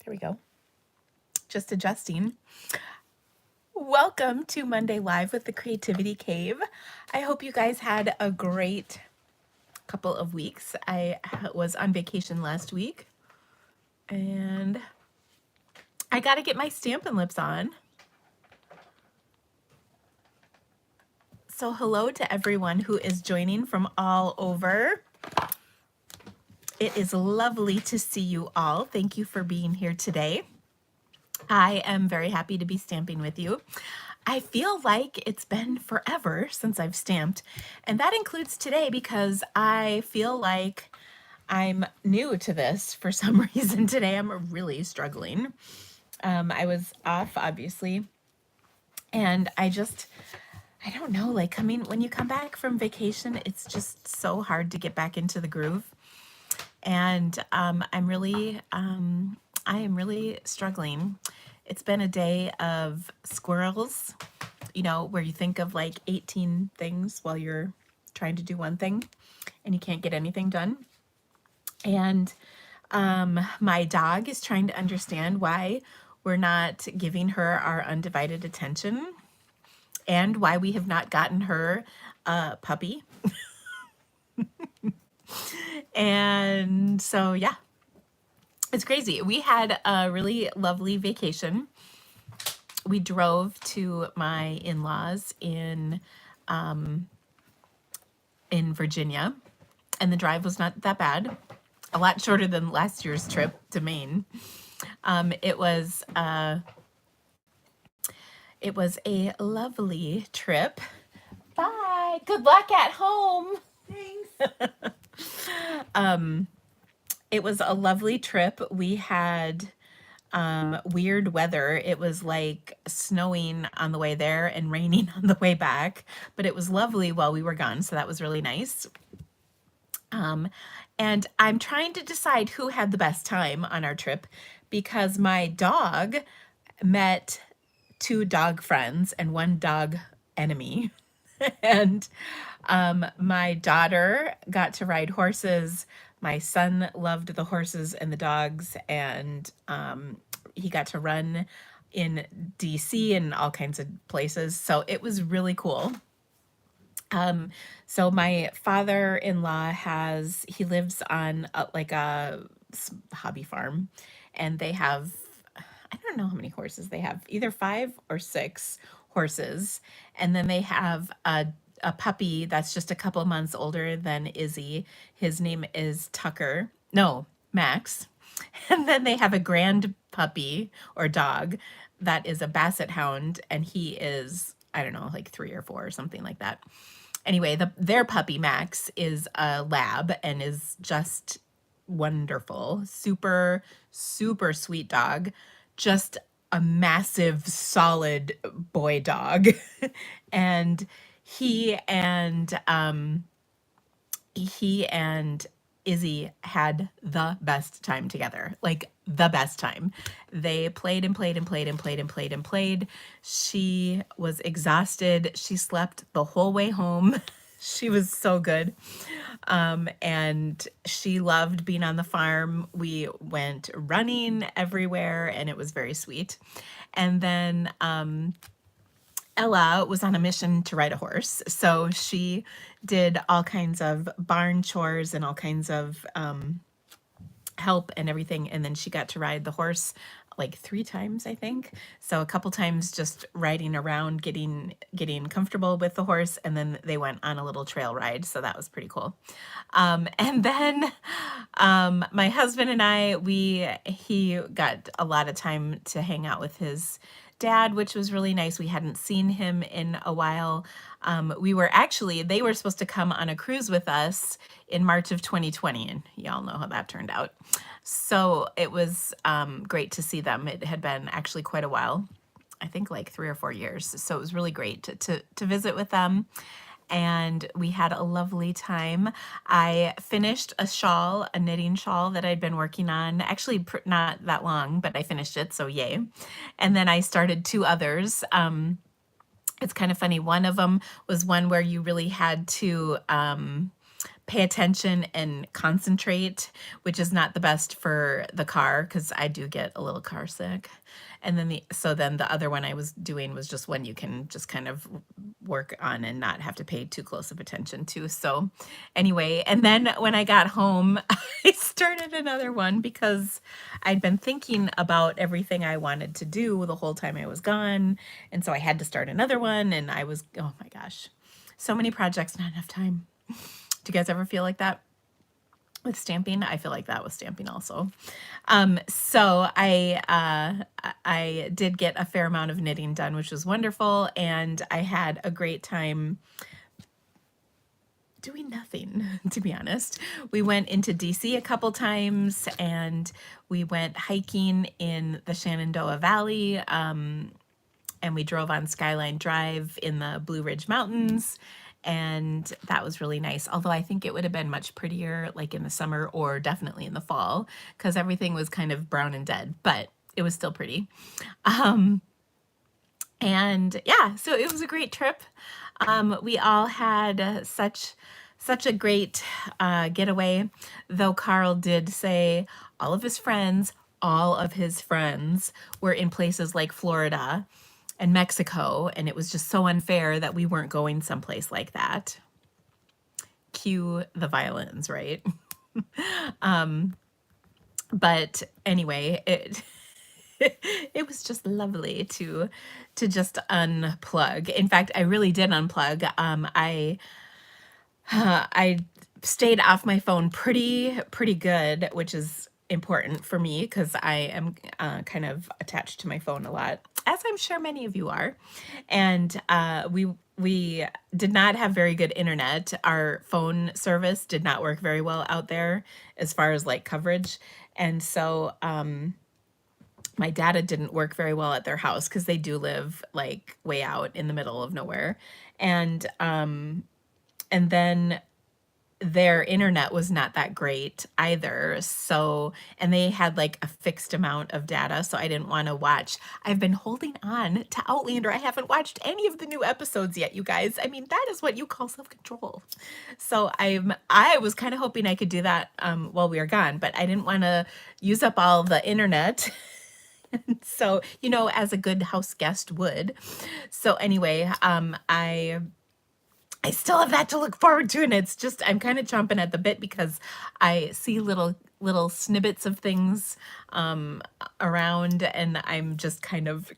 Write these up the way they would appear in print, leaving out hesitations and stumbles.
There we go. Just adjusting. Welcome to Monday Live with the Creativity Cave. I hope you guys had a great couple of weeks. I was on vacation last week and I got to get my Stampin' Lips on. So hello to everyone who is joining from all over. It is lovely to see you all. Thank you for being here today. I am very happy to be stamping with you. I feel like it's been forever since I've stamped, and that includes today because I feel like I'm new to this for some reason today. I'm really struggling. I was off, obviously, and I don't know, like when you come back from vacation, it's just so hard to get back into the groove. And I am really struggling. It's been a day of squirrels, you know, where you think of like 18 things while you're trying to do one thing and you can't get anything done. And my dog is trying to understand why we're not giving her our undivided attention and why we have not gotten her a puppy. And so, yeah, it's crazy. We had a really lovely vacation. We drove to my in-laws in Virginia, and the drive was not that bad. A lot shorter than last year's trip to Maine. It was a lovely trip. Bye. Good luck at home. Thanks. It was a lovely trip. We had weird weather. It was like snowing on the way there and raining on the way back, but it was lovely while we were gone, so that was really nice. And I'm trying to decide who had the best time on our trip because my dog met 2 dog friends and 1 dog enemy. And my daughter got to ride horses. My son loved the horses and the dogs, and he got to run in DC and all kinds of places. So it was really cool. So my father-in-law he lives on like a hobby farm, and they have, I don't know how many horses they have, either 5 or 6 horses. And then they have a puppy that's just a couple of months older than Izzy. His name is Max. And then they have a grand puppy or dog that is a basset hound, and he is, I don't know, like 3 or 4 or something like that. Anyway, their puppy Max is a lab and is just wonderful. Super, super sweet dog. Just a massive, solid boy dog. And he and Izzy had the best time together, like the best time. They played and played and played and played and played and played. She was exhausted. She slept the whole way home. She was so good. And she loved being on the farm. We went running everywhere and it was very sweet. And then Ella was on a mission to ride a horse. So she did all kinds of barn chores and all kinds of help and everything. And then she got to ride the horse like 3 times, I think. So a couple times just riding around, getting comfortable with the horse. And then they went on a little trail ride. So that was pretty cool. And then my husband and I, he got a lot of time to hang out with his dad, which was really nice. We hadn't seen him in a while. They were supposed to come on a cruise with us in March of 2020, and y'all know how that turned out. So it was great to see them. It had been actually quite a while, I think like 3 or 4 years. So it was really great to visit with them. And we had a lovely time. I finished a knitting shawl that I'd been working on, actually not that long, but I finished it, so yay. And then I started 2 others. It's kind of funny. One of them was one where you really had to pay attention and concentrate, which is not the best for the car because I do get a little car sick. And then the other one I was doing was just one you can just kind of work on and not have to pay too close of attention to. So anyway, and then when I got home, I started another one because I'd been thinking about everything I wanted to do the whole time I was gone. And so I had to start another one, and I was, oh my gosh, so many projects, not enough time. Do you guys ever feel like that with stamping? I feel like that with stamping also. So I did get a fair amount of knitting done, which was wonderful, and I had a great time doing nothing, to be honest. We went into DC a couple times, and we went hiking in the Shenandoah Valley, and we drove on Skyline Drive in the Blue Ridge Mountains, and that was really nice. Although I think it would have been much prettier like in the summer or definitely in the fall because everything was kind of brown and dead, but it was still pretty. And yeah, so it was a great trip. We all had such a great getaway, though Carl did say all of his friends were in places like Florida and Mexico, and it was just so unfair that we weren't going someplace like that. Cue the violins, right? But anyway, it was just lovely to just unplug. In fact, I really did unplug. I stayed off my phone pretty good, which is important for me because I am kind of attached to my phone a lot, as I'm sure many of you are. And we did not have very good internet. Our phone service did not work very well out there as far as like coverage. And so my data didn't work very well at their house because they do live like way out in the middle of nowhere. And then their internet was not that great either. So, and they had like a fixed amount of data. So I didn't want to watch. I've been holding on to Outlander. I haven't watched any of the new episodes yet, you guys. I mean, that is what you call self-control. So I was kind of hoping I could do that while we were gone, but I didn't want to use up all the internet. So, you know, as a good house guest would. So anyway, I still have that to look forward to, and it's just I'm kind of chomping at the bit because I see little snippets of things around, and I'm just kind of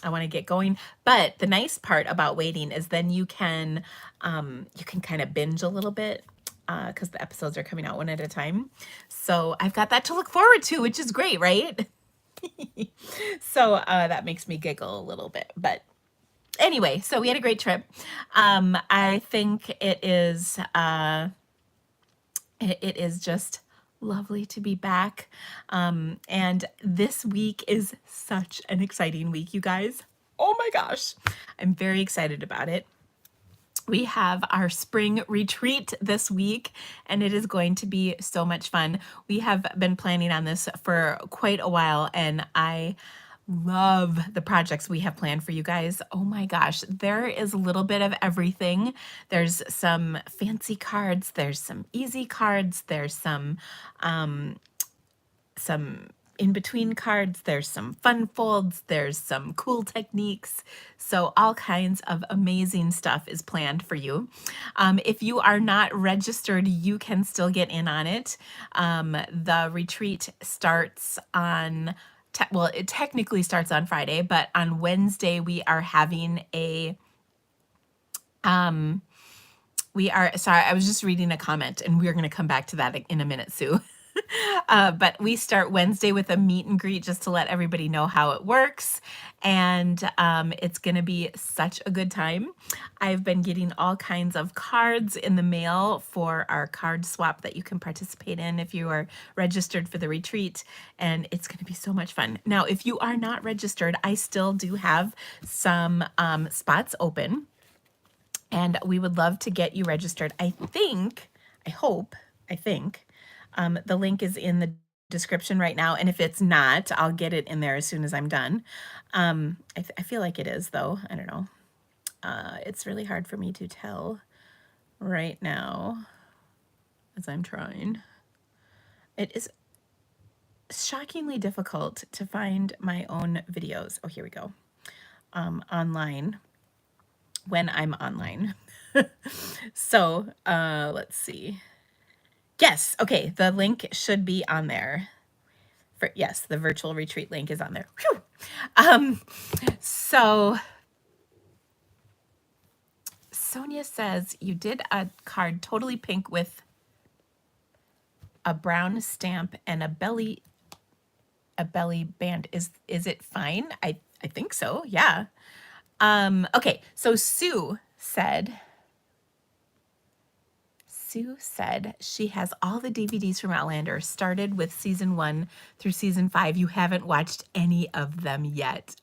I want to get going. But the nice part about waiting is then you can kind of binge a little bit because the episodes are coming out one at a time. So I've got that to look forward to, which is great, right? So that makes me giggle a little bit, but anyway, so we had a great trip. I think it is just lovely to be back. And this week is such an exciting week, you guys. Oh my gosh, I'm very excited about it. We have our spring retreat this week, and it is going to be so much fun. We have been planning on this for quite a while, and I love the projects we have planned for you guys. Oh my gosh, there is a little bit of everything. There's some fancy cards, there's some easy cards, there's some in-between cards, there's some fun folds, there's some cool techniques. So all kinds of amazing stuff is planned for you. If you are not registered, you can still get in on it. The retreat starts on well, it technically starts on Friday, but on Wednesday we are having a sorry, I was just reading a comment, and we're going to come back to that in a minute, Sue. But we start Wednesday with a meet and greet just to let everybody know how it works. And it's going to be such a good time. I've been getting all kinds of cards in the mail for our card swap that you can participate in if you are registered for the retreat. And it's going to be so much fun. Now, if you are not registered, I still do have some spots open. And we would love to get you registered. I think the link is in the description right now, and if it's not, I'll get it in there as soon as I'm done. I feel like it is, though. I don't know. It's really hard for me to tell right now. as I'm trying. It is shockingly difficult to find my own videos. Oh, here we go. Online when I'm online. So let's see. Yes, okay, the link should be on there. Yes, the virtual retreat link is on there. Whew. So Sonia says you did a card totally pink with a brown stamp and a belly band. Is it fine? I think so. Yeah. Okay, so Sue said she has all the DVDs from Outlander, started with season 1 through season 5. You haven't watched any of them yet.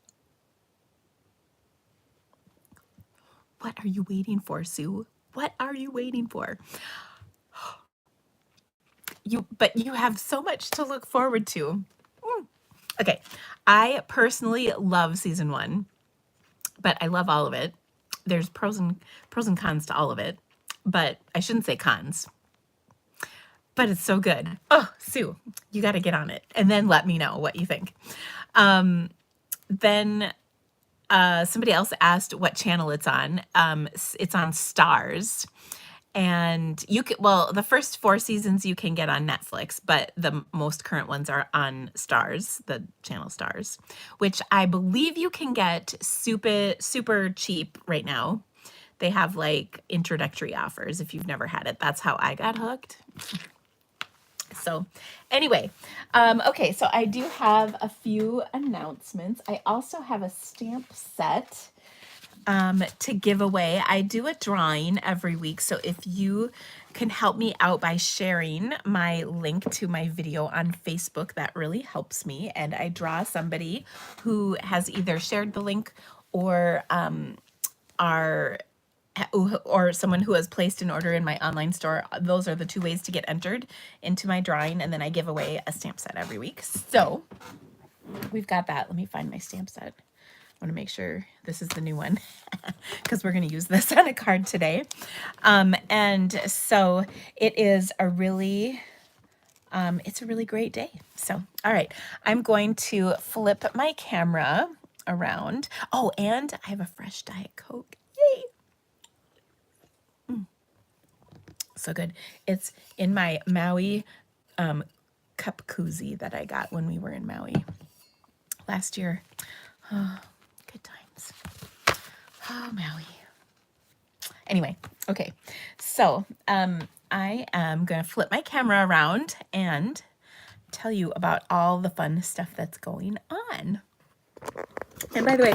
What are you waiting for, Sue? What are you waiting for? But you have so much to look forward to. Okay, I personally love season 1, but I love all of it. There's pros and cons to all of it, but I shouldn't say cons. But it's so good. Oh, Sue, you got to get on it, and then let me know what you think. Then somebody else asked what channel it's on. It's on Stars. And you can, well, the first 4 seasons you can get on Netflix, but the most current ones are on Stars, the channel Stars, which I believe you can get super cheap right now. They have like introductory offers if you've never had it. That's how I got hooked. So anyway, okay, so I do have a few announcements. I also have a stamp set to give away. I do a drawing every week, so if you can help me out by sharing my link to my video on Facebook, that really helps me. And I draw somebody who has either shared the link or someone who has placed an order in my online store. Those are the 2 ways to get entered into my drawing, and then I give away a stamp set every week. So we've got that. Let me find my stamp set. I want to make sure this is the new one because we're going to use this on a card today. And so it is a really, it's a really great day. So, all right, I'm going to flip my camera around. Oh, and I have a fresh Diet Coke. Yay! So good. It's in my Maui cup koozie that I got when we were in Maui last year. Oh, good times. Oh, Maui. Anyway, okay. So I am going to flip my camera around and tell you about all the fun stuff that's going on. And by the way,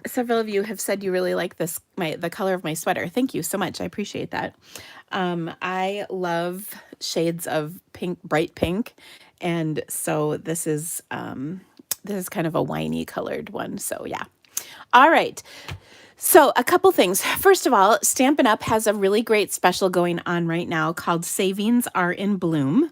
several of you have said you really like this, the color of my sweater. Thank you so much. I appreciate that. I love shades of pink, bright pink. And so this is kind of a winey colored one. So yeah. All right. So a couple things. First of all, Stampin' Up! Has a really great special going on right now called Savings Are in Bloom.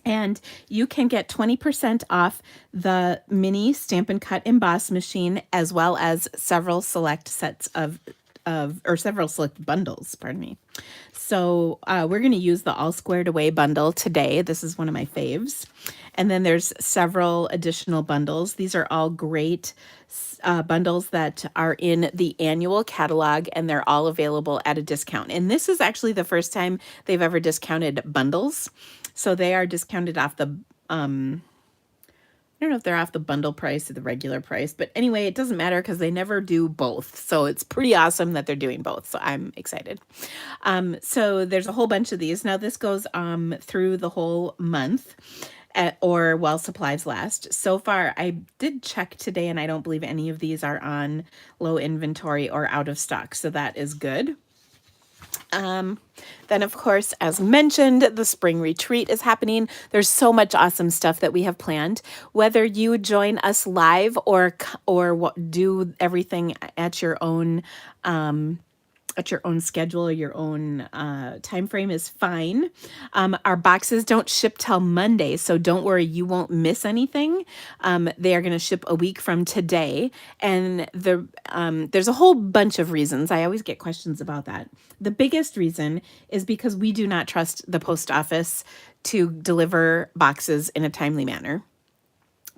And you can get 20% off the mini Stampin' Cut emboss machine, as well as several select sets or several select bundles, pardon me. So we're going to use the All Squared Away bundle today. This is one of my faves. And then there's several additional bundles. These are all great bundles that are in the annual catalog, and they're all available at a discount. And this is actually the first time they've ever discounted bundles. So they are discounted off the, I don't know if they're off the bundle price or the regular price, but anyway, it doesn't matter because they never do both. So it's pretty awesome that they're doing both. So I'm excited. So there's a whole bunch of these. Now this goes through the whole month. Or while supplies last. So far, I did check today, and I don't believe any of these are on low inventory or out of stock, so that is good. Then, of course, as mentioned, the spring retreat is happening. There's so much awesome stuff that we have planned. Whether you join us live or do everything at your own at your own schedule or your own time frame is fine. Our boxes don't ship till Monday, so don't worry, you won't miss anything. They are going to ship a week from today, and there's a whole bunch of reasons. I always get questions about that. The biggest reason is because we do not trust the post office to deliver boxes in a timely manner.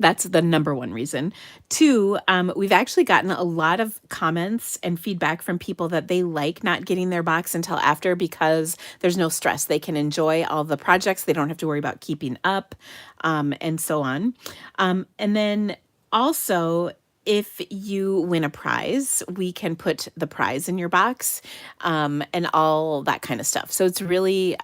That's the number one reason. Two, we've actually gotten a lot of comments and feedback from people that they like not getting their box until after because there's no stress. They can enjoy all the projects. They don't have to worry about keeping up, and so on. And then also, if you win a prize, we can put the prize in your box, and all that kind of stuff. So it's really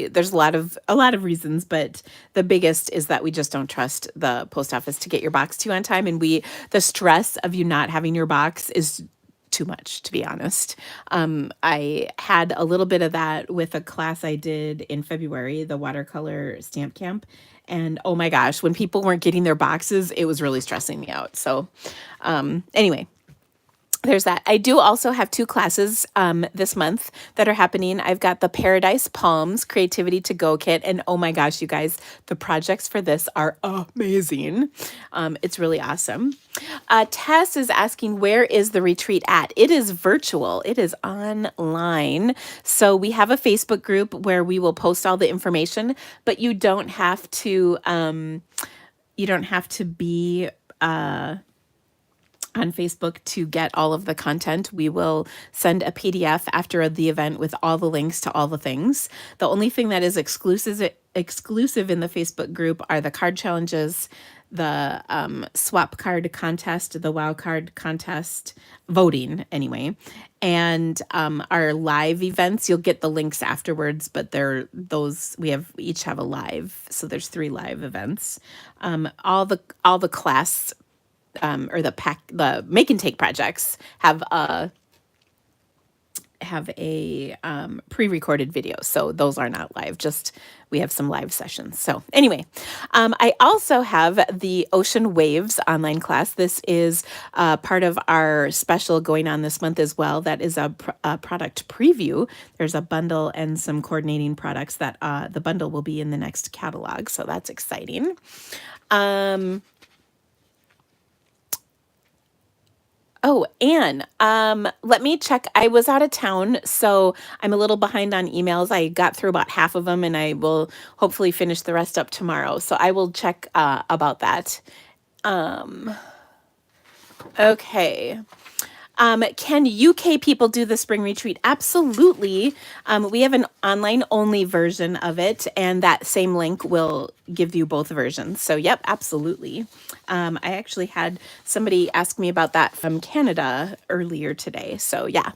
there's a lot of reasons, but the biggest is that we just don't trust the post office to get your box to you on time, and the stress of you not having your box is too much, to be honest. I had a little bit of that with a class I did in February, the watercolor stamp camp, and oh my gosh, when people weren't getting their boxes, it was really stressing me out. So anyway, there's that. I do also have 2 classes this month that are happening. I've got the Paradise Palms Creativity to Go kit. And oh my gosh, you guys, the projects for this are amazing. It's really awesome. Tess is asking, where is the retreat at? It is virtual. It is online. So we have a Facebook group where we will post all the information, but you don't have to be on Facebook to get all of the content. We will send a PDF after the event with all the links to all the things. The only thing that is exclusive in the Facebook group are the card challenges, the swap card contest, the wow card contest, voting anyway, and our live events. You'll get the links afterwards, but we each have a live, so there's 3 live events. All the class or the make and take projects have a pre-recorded video, so those are not live, just we have some live sessions. So anyway, I also have the Ocean Waves online class. This is part of our special going on this month as well. That is a product preview. There's a bundle and some coordinating products that the bundle will be in the next catalog, so that's exciting. Oh, Anne, let me check. I was out of town, so I'm a little behind on emails. I got through about half of them, and I will hopefully finish the rest up tomorrow. So I will check about that. Okay. Can UK people do the spring retreat? Absolutely. We have an online only version of it, and that same link will give you both versions. So yep, absolutely. I actually had somebody ask me about that from Canada earlier today. So yeah.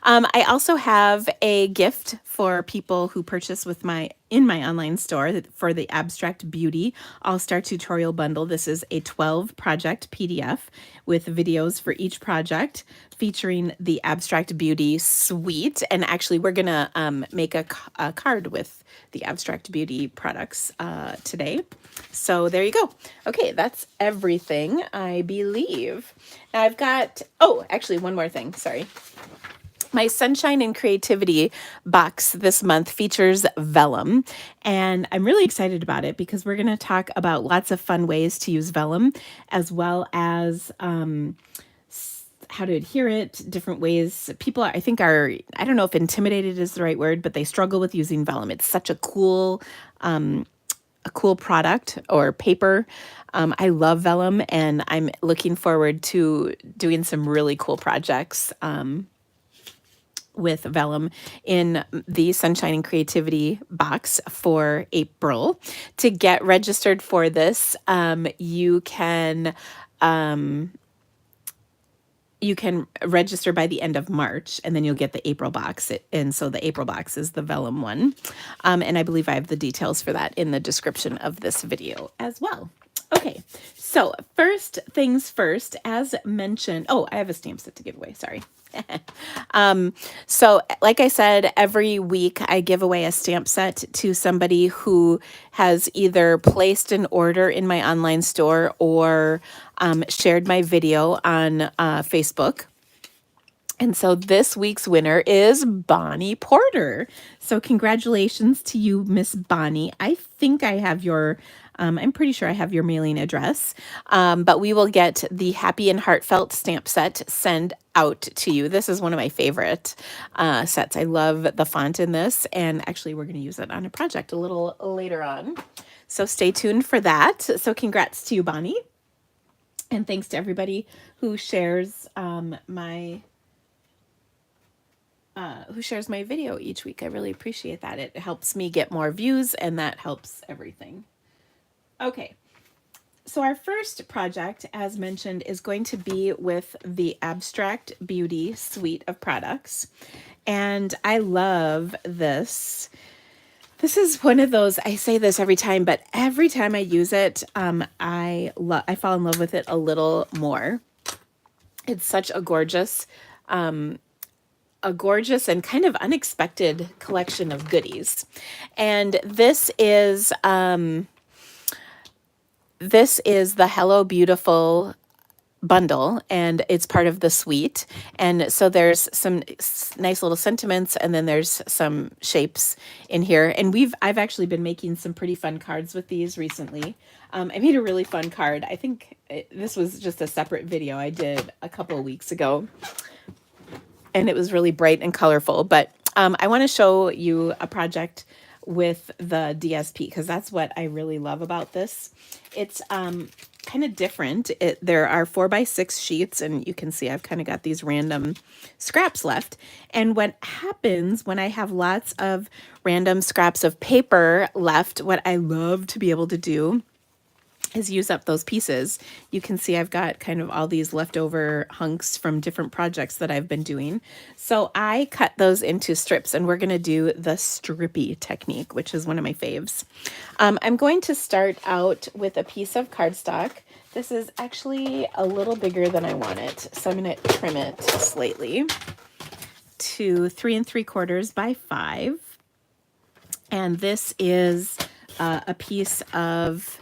I also have a gift for people who purchase in my online store for the Abstract Beauty All-Star Tutorial Bundle. This is a 12 project PDF with videos for each project featuring the Abstract Beauty suite. And actually, we're going to make a card with the Abstract Beauty products today. So there you go. Okay, that's everything, I believe. Now I've got, actually one more thing, sorry. My Sunshine and Creativity box this month features Vellum, and I'm really excited about it because we're going to talk about lots of fun ways to use Vellum, as well as how to adhere it, different ways. People, I don't know if intimidated is the right word, but they struggle with using Vellum. It's such a cool product or paper. I love Vellum, and I'm looking forward to doing some really cool projects with Vellum in the Sunshine and Creativity box for April. To get registered for this, you can register by the end of March, and then you'll get the April box. And so the April box is the Vellum one. And I believe I have the details for that in the description of this video as well. Okay, so first things first, as mentioned, I have a stamp set to give away, sorry. So like I said, every week I give away a stamp set to somebody who has either placed an order in my online store or shared my video on Facebook. And so this week's winner is Bonnie Porter. So congratulations to you, Miss Bonnie. I think I have your, I'm pretty sure I have your mailing address, but we will get the Happy and Heartfelt stamp set sent out to you. This is one of my favorite sets. I love the font in this, and actually we're going to use it on a project a little later on. So stay tuned for that. So congrats to you, Bonnie. And thanks to everybody who shares who shares my video each week. I really appreciate that. It helps me get more views, and that helps everything. Okay, so our first project, as mentioned, is going to be with the Abstract Beauty suite of products. And I love this. This is one of those, I say this every time, but every time I use it, I fall in love with it a little more. It's such a gorgeous and kind of unexpected collection of goodies. And this is the Hello Beautiful bundle, and it's part of the suite. And so there's some nice little sentiments, and then there's some shapes in here. And I've actually been making some pretty fun cards with these recently. I made a really fun card. I think this was just a separate video I did a couple of weeks ago, and it was really bright and colorful. But I want to show you a project with the DSP, because that's what I really love about this. It's kind of different. There are 4x6 sheets, and you can see I've kind of got these random scraps left. And what happens when I have lots of random scraps of paper left, what I love to be able to do is use up those pieces. You can see I've got kind of all these leftover hunks from different projects that I've been doing. So I cut those into strips, and we're going to do the strippy technique, which is one of my faves. I'm going to start out with a piece of cardstock. This is actually a little bigger than I want it, so I'm going to trim it slightly to 3 3/4 by 5. And this is a piece of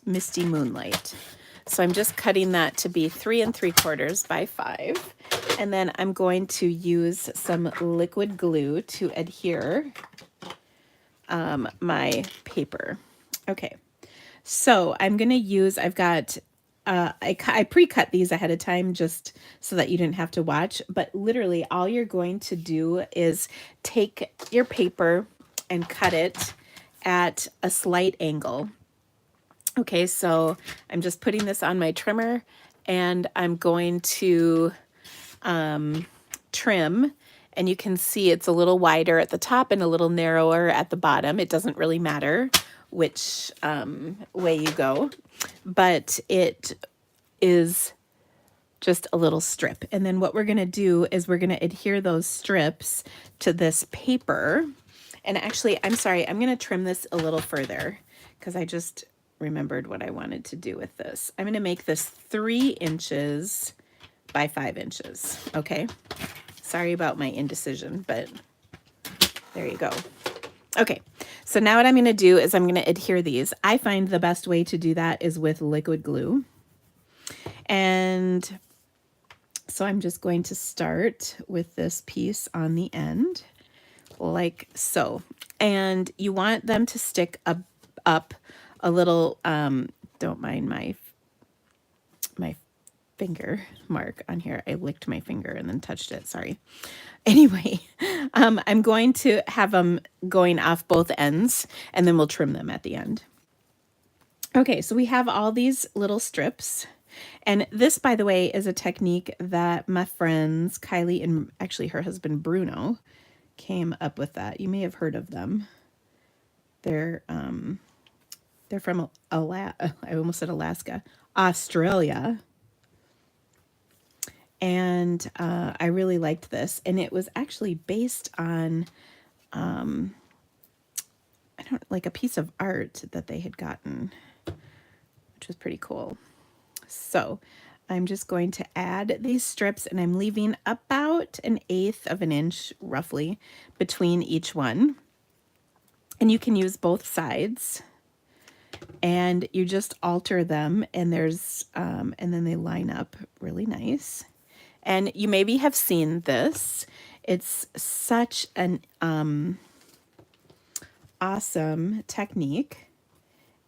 Misty Moonlight. So I'm just cutting that to be 3 3/4 by 5. And then I'm going to use some liquid glue to adhere my paper. Okay, so I'm going to use, I've got, I pre-cut these ahead of time just so that you didn't have to watch, but literally all you're going to do is take your paper and cut it at a slight angle. Okay, so I'm just putting this on my trimmer, and I'm going to trim, and you can see it's a little wider at the top and a little narrower at the bottom. It doesn't really matter which way you go, but it is just a little strip. And then what we're going to do is we're going to adhere those strips to this paper. And actually, I'm sorry, I'm going to trim this a little further because I just remembered what I wanted to do with this. I'm going to make this 3 inches by 5 inches. Okay. Sorry about my indecision, but there you go. Okay. So now what I'm going to do is I'm going to adhere these. I find the best way to do that is with liquid glue. And so I'm just going to start with this piece on the end, like so. And you want them to stick up a little, don't mind my finger mark on here. I licked my finger and then touched it, sorry. Anyway, I'm going to have them going off both ends, and then we'll trim them at the end. Okay, so we have all these little strips. And this, by the way, is a technique that my friends Kylie and actually her husband Bruno came up with. That you may have heard of them. They're from I almost said Alaska, Australia. And I really liked this, and it was actually based on like a piece of art that they had gotten, which was pretty cool. So I'm just going to add these strips, and I'm leaving about 1/8 of an inch roughly between each one. And you can use both sides. and you just alter them, and there's and then they line up really nice. And you maybe have seen this. It's such an awesome technique,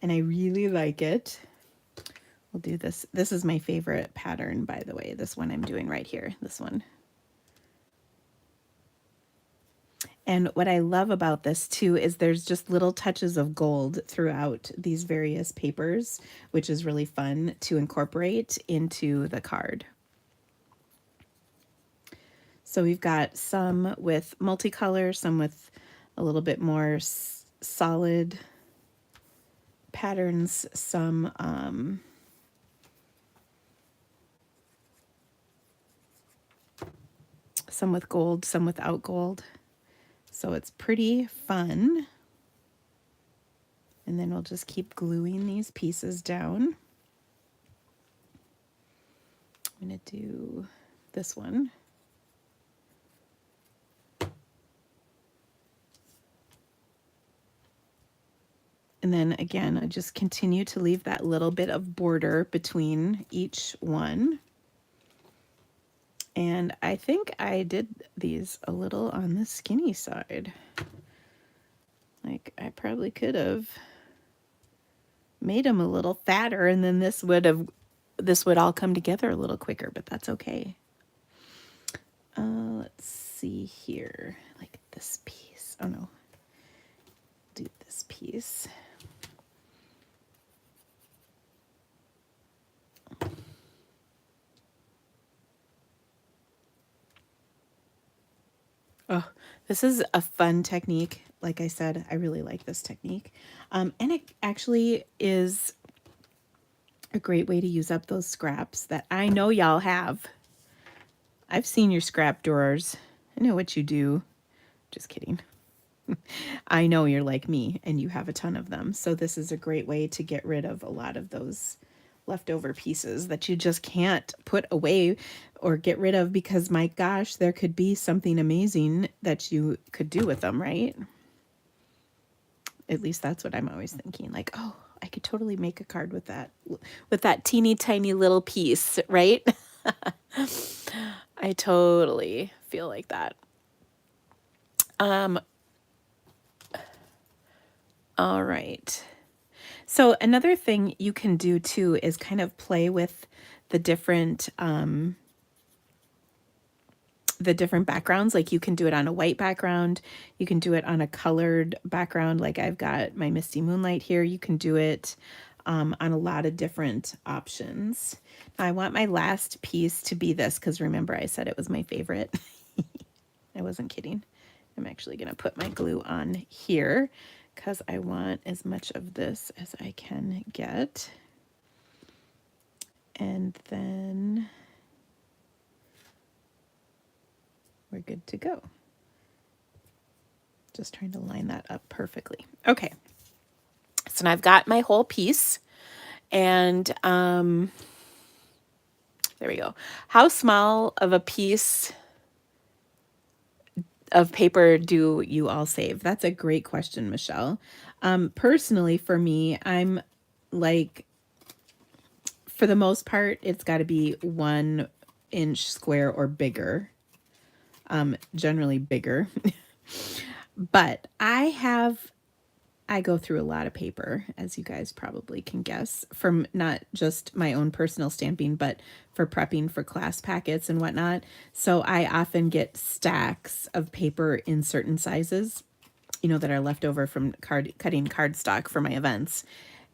and I really like it. We'll do this. This is my favorite pattern, by the way, this one I'm doing right here, this one. And what I love about this too is there's just little touches of gold throughout these various papers, which is really fun to incorporate into the card. So we've got some with multicolor, some with a little bit more solid patterns, some with gold, some without gold. So it's pretty fun. And then we'll just keep gluing these pieces down. I'm going to do this one. And then again, I just continue to leave that little bit of border between each one. And I think I did these a little on the skinny side. Like I probably could have made them a little fatter, and then this would all come together a little quicker, but that's okay. Let's see here, like this piece. Oh no, do this piece. Oh, this is a fun technique. Like I said, I really like this technique. And it actually is a great way to use up those scraps that I know y'all have. I've seen your scrap drawers. I know what you do. Just kidding. I know you're like me and you have a ton of them. So this is a great way to get rid of a lot of those leftover pieces that you just can't put away or get rid of, because my gosh, there could be something amazing that you could do with them, right? At least that's what I'm always thinking. Like, oh, I could totally make a card with that teeny tiny little piece, right? I totally feel like that. All right. So another thing you can do too is kind of play with the different backgrounds. Like you can do it on a white background. You can do it on a colored background. Like I've got my Misty Moonlight here. You can do it on a lot of different options. Now I want my last piece to be this, because remember I said it was my favorite. I wasn't kidding. I'm actually going to put my glue on here because I want as much of this as I can get. And then we're good to go. Just trying to line that up perfectly. Okay. So now I've got my whole piece, and there we go. How small of a piece of paper do you all save? That's a great question, Michelle. Personally, for me, I'm like, for the most part, it's got to be 1 inch square or bigger. Generally bigger. But I go through a lot of paper, as you guys probably can guess, from not just my own personal stamping, but for prepping for class packets and whatnot. So I often get stacks of paper in certain sizes, you know, that are left over from cutting cardstock for my events.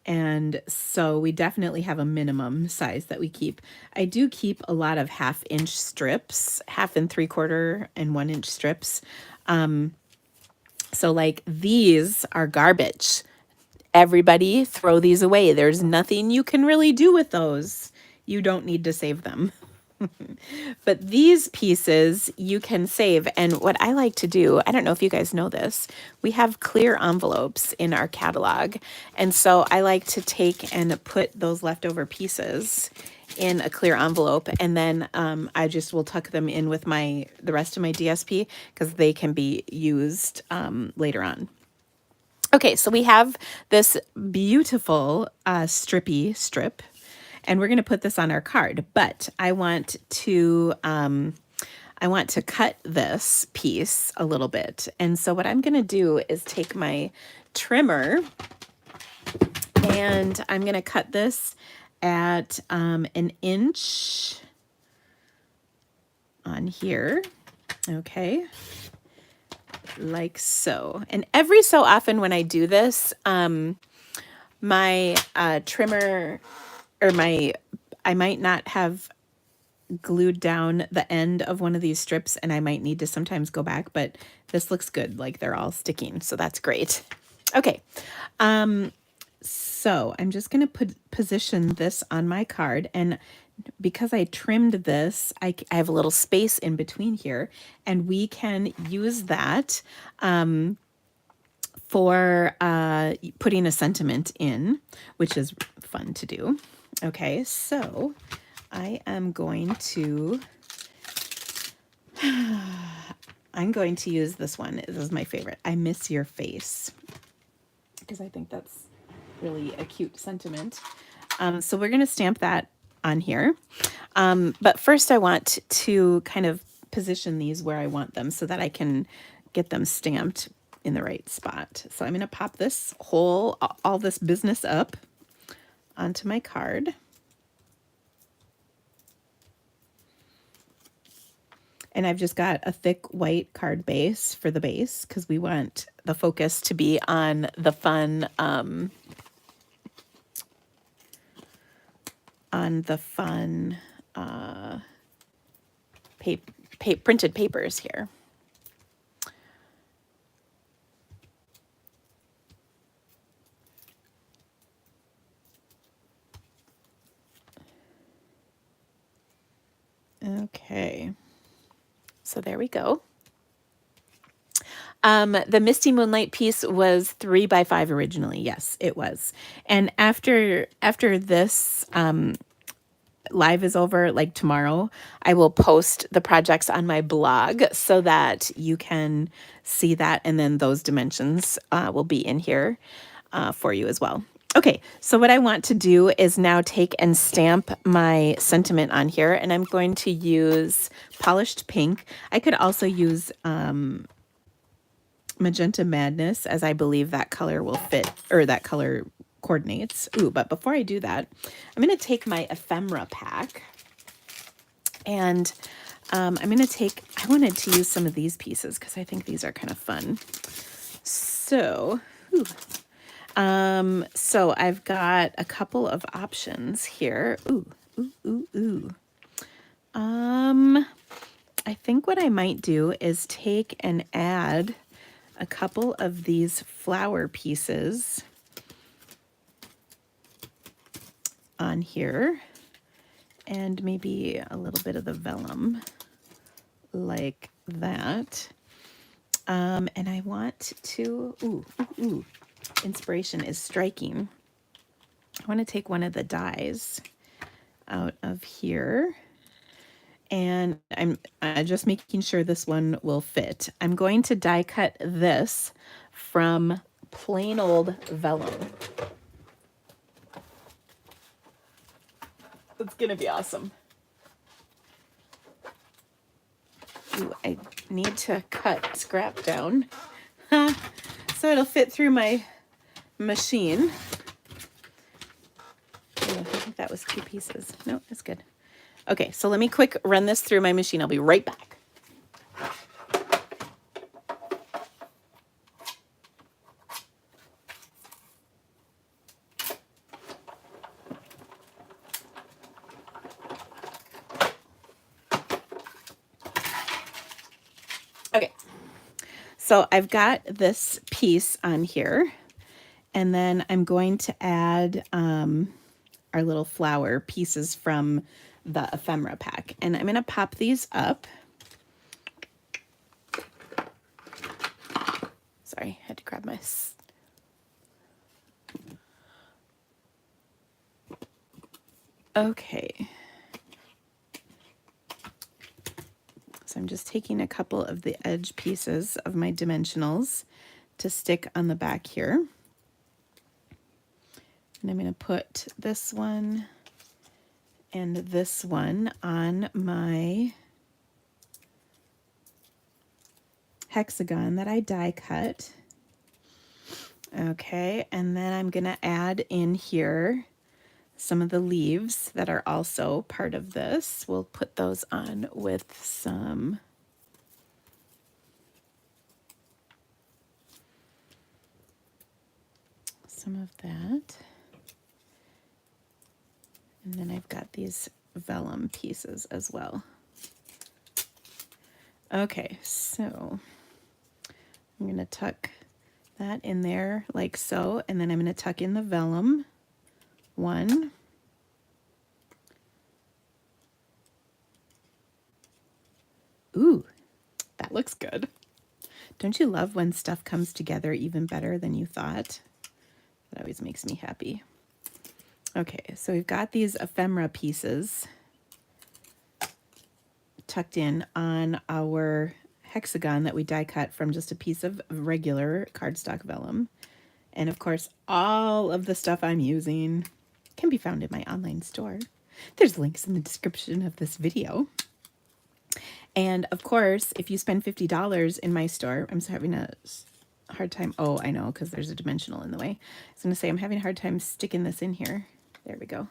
And so we definitely have a minimum size that we keep. I do keep a lot of 1/2 inch strips, 1/2 and 3/4 and 1 inch strips. So like these are garbage. Everybody throw these away. There's nothing you can really do with those. You don't need to save them. But these pieces you can save. And what I like to do, I don't know if you guys know this, we have clear envelopes in our catalog. And so I like to take and put those leftover pieces in a clear envelope, and then I just will tuck them in with the rest of my DSP, because they can be used later on. Okay, so we have this beautiful strippy strip, and we're going to put this on our card, but I want to cut this piece a little bit. And so what I'm going to do is take my trimmer and I'm going to cut this at an inch on here. Okay. Like so. And every so often when I do this, my trimmer or I might not have glued down the end of one of these strips and I might need to sometimes go back, but this looks good. Like they're all sticking. So that's great. Okay. So I'm just going to position this on my card, and because I trimmed this, I have a little space in between here, and we can use that for putting a sentiment in, which is fun to do. Okay, so I am going to use this one. This is my favorite. I miss your face, because I think that's really a cute sentiment. So we're going to stamp that on here. But first I want to kind of position these where I want them so that I can get them stamped in the right spot. So I'm going to pop this all this business up onto my card. And I've just got a thick white card base for the base because we want the focus to be on the fun, printed papers here. Okay, so there we go. The Misty Moonlight piece was 3x5 originally. Yes, it was. And after this live is over, like tomorrow, I will post the projects on my blog so that you can see that, and then those dimensions will be in here for you as well. Okay, so what I want to do is now take and stamp my sentiment on here, and I'm going to use Polished Pink. I could also use Magenta Madness, as I believe that color will fit, or that color coordinates. Ooh, but before I do that, I'm going to take my Ephemera pack, and I wanted to use some of these pieces because I think these are kind of fun. So, so I've got a couple of options here. I think what I might do is take and add a couple of these flower pieces on here, and maybe a little bit of the vellum like that. And I want to, inspiration is striking. I want to take one of the dies out of here, and I'm just making sure this one will fit. I'm going to die cut this from plain old vellum. It's gonna be awesome. Ooh, I need to cut scrap down so it'll fit through my machine. Ooh, I think that was 2 pieces. No, that's good. Okay, so let me quick run this through my machine. I'll be right back. Okay, so I've got this piece on here, and then I'm going to add our little flower pieces from the Ephemera pack, and I'm going to pop these up. Sorry, I had to grab my... Okay. So I'm just taking a couple of the edge pieces of my dimensionals to stick on the back here. And I'm going to put this one and this one on my hexagon that I die cut. Okay, and then I'm going to add in here some of the leaves that are also part of this. We'll put those on with some of that. And then I've got these vellum pieces as well. Okay, so I'm going to tuck that in there like so, and then I'm going to tuck in the vellum one. Ooh, that looks good. Don't you love when stuff comes together even better than you thought? That always makes me happy. Okay, so we've got these ephemera pieces tucked in on our hexagon that we die cut from just a piece of regular cardstock vellum. And of course, all of the stuff I'm using can be found in my online store. There's links in the description of this video. And of course, if you spend $50 in my store, I'm having a hard time. Oh, I know, because there's a dimensional in the way. I was going to say I'm having a hard time sticking this in here. There we go.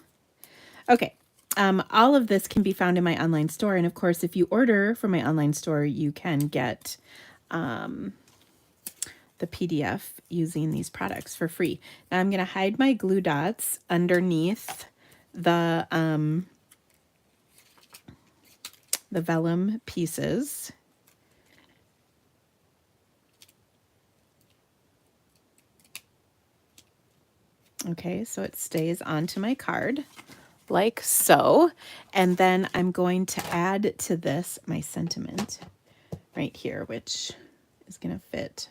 Okay. All of this can be found in my online store. And of course, if you order from my online store, you can get the PDF using these products for free. Now I'm going to hide my glue dots underneath the vellum pieces. Okay, so it stays onto my card like so. And then I'm going to add to this my sentiment right here, which is going to fit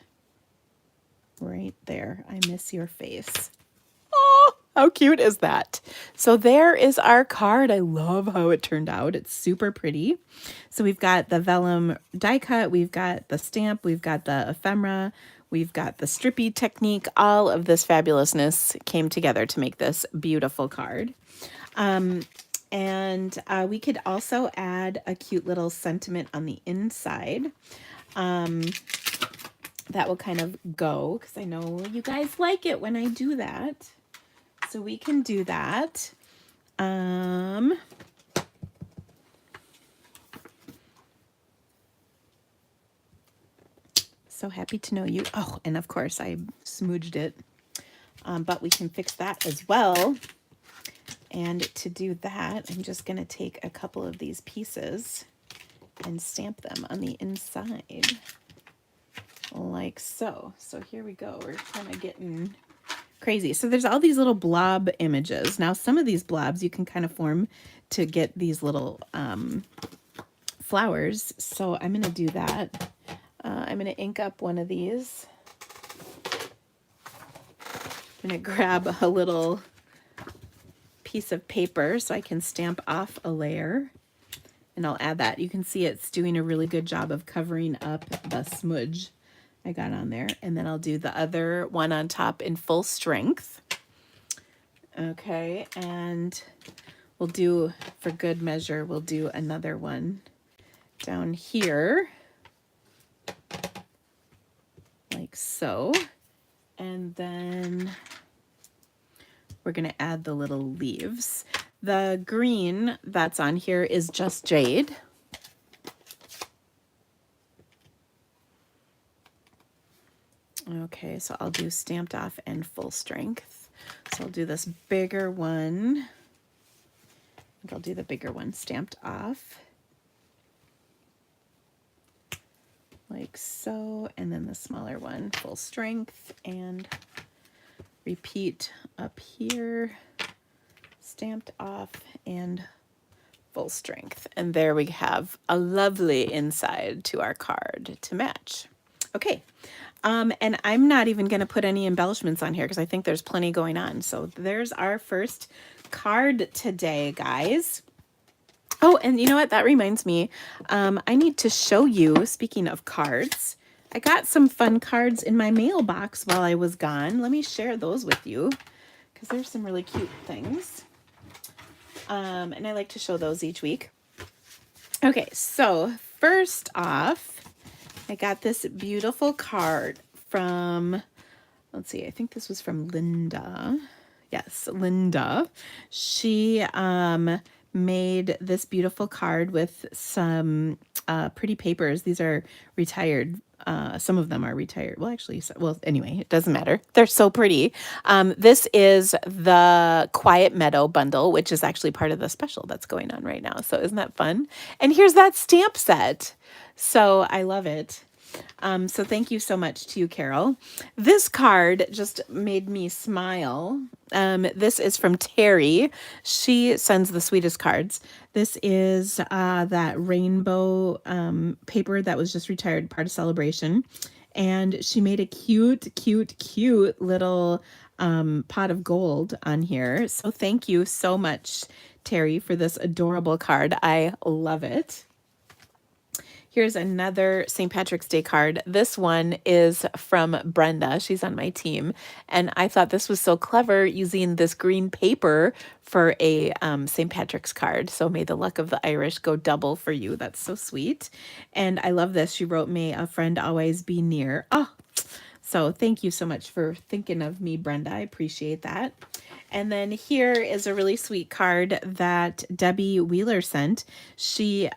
right there. I miss your face. Oh, how cute is that? So there is our card. I love how it turned out. It's super pretty. So we've got the vellum die cut, we've got the stamp, we've got the ephemera, we've got the strippy technique. All of this fabulousness came together to make this beautiful card. And we could also add a cute little sentiment on the inside. That will kind of go, because I know you guys like it when I do that. So we can do that. So happy to know you. Oh, and of course I smooched it. But we can fix that as well. And to do that, I'm just going to take a couple of these pieces and stamp them on the inside. Like so. So here we go. We're kind of getting crazy. So there's all these little blob images. Now some of these blobs you can kind of form to get these little flowers. So I'm going to do that. I'm going to ink up one of these. I'm going to grab a little piece of paper so I can stamp off a layer. And I'll add that. You can see it's doing a really good job of covering up the smudge I got on there. And then I'll do the other one on top in full strength. Okay, and we'll do, for good measure, we'll do another one down here. Like so. And then we're going to add the little leaves. The green that's on here is just jade. Okay, so I'll do stamped off and full strength. So I'll do this bigger one. I think I'll do the bigger one stamped off. Like so, and then the smaller one, full strength, and repeat up here, stamped off and full strength. And there we have a lovely inside to our card to match. Okay. And I'm not even going to put any embellishments on here because I think there's plenty going on. So there's our first card today, guys. Oh, and you know what? That reminds me, I need to show you, speaking of cards, I got some fun cards in my mailbox while I was gone. Let me share those with you because there's some really cute things. And I like to show those each week. Okay, so first off, I got this beautiful card from, let's see, I think this was from Linda. Yes, Linda. She made this beautiful card with some pretty papers. These are retired. Some of them are retired. Well, actually, well, anyway, it doesn't matter. They're so pretty. This is the Quiet Meadow bundle, which is actually part of the special that's going on right now. So isn't that fun? And here's that stamp set. So I love it. So thank you so much to you, Carol. This card just made me smile. This is from Terry. She sends the sweetest cards. This is that rainbow paper that was just retired, part of Celebration. And she made a cute, cute, cute little pot of gold on here. So thank you so much, Terry, for this adorable card. I love it. Here's another St. Patrick's Day card. This one is from Brenda. She's on my team. And I thought this was so clever using this green paper for a St. Patrick's card. So may the luck of the Irish go double for you. That's so sweet. And I love this. She wrote, "May a friend always be near." Oh, so thank you so much for thinking of me, Brenda. I appreciate that. And then here is a really sweet card that Debbie Wheeler sent. She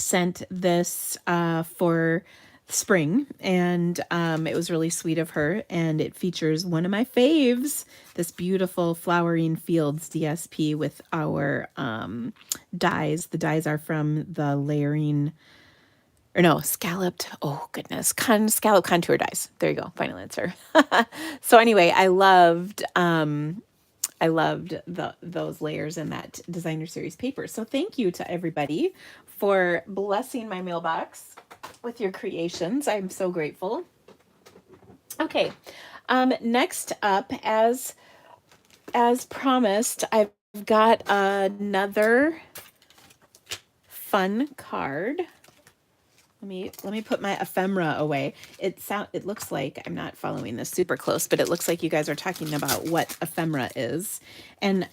sent this for spring, and it was really sweet of her, and it features one of my faves, this beautiful Flowering Fields DSP with our dies. The dies are from the layering, or no, scalloped, oh goodness, scallop contour dies. There you go, final answer. So anyway, I loved those layers in that designer series paper. So thank you to everybody for blessing my mailbox with your creations. I'm so grateful. Okay. Next up, as promised, I've got another fun card. Let me put my ephemera away. It looks like, I'm not following this super close, but it looks like you guys are talking about what ephemera is. And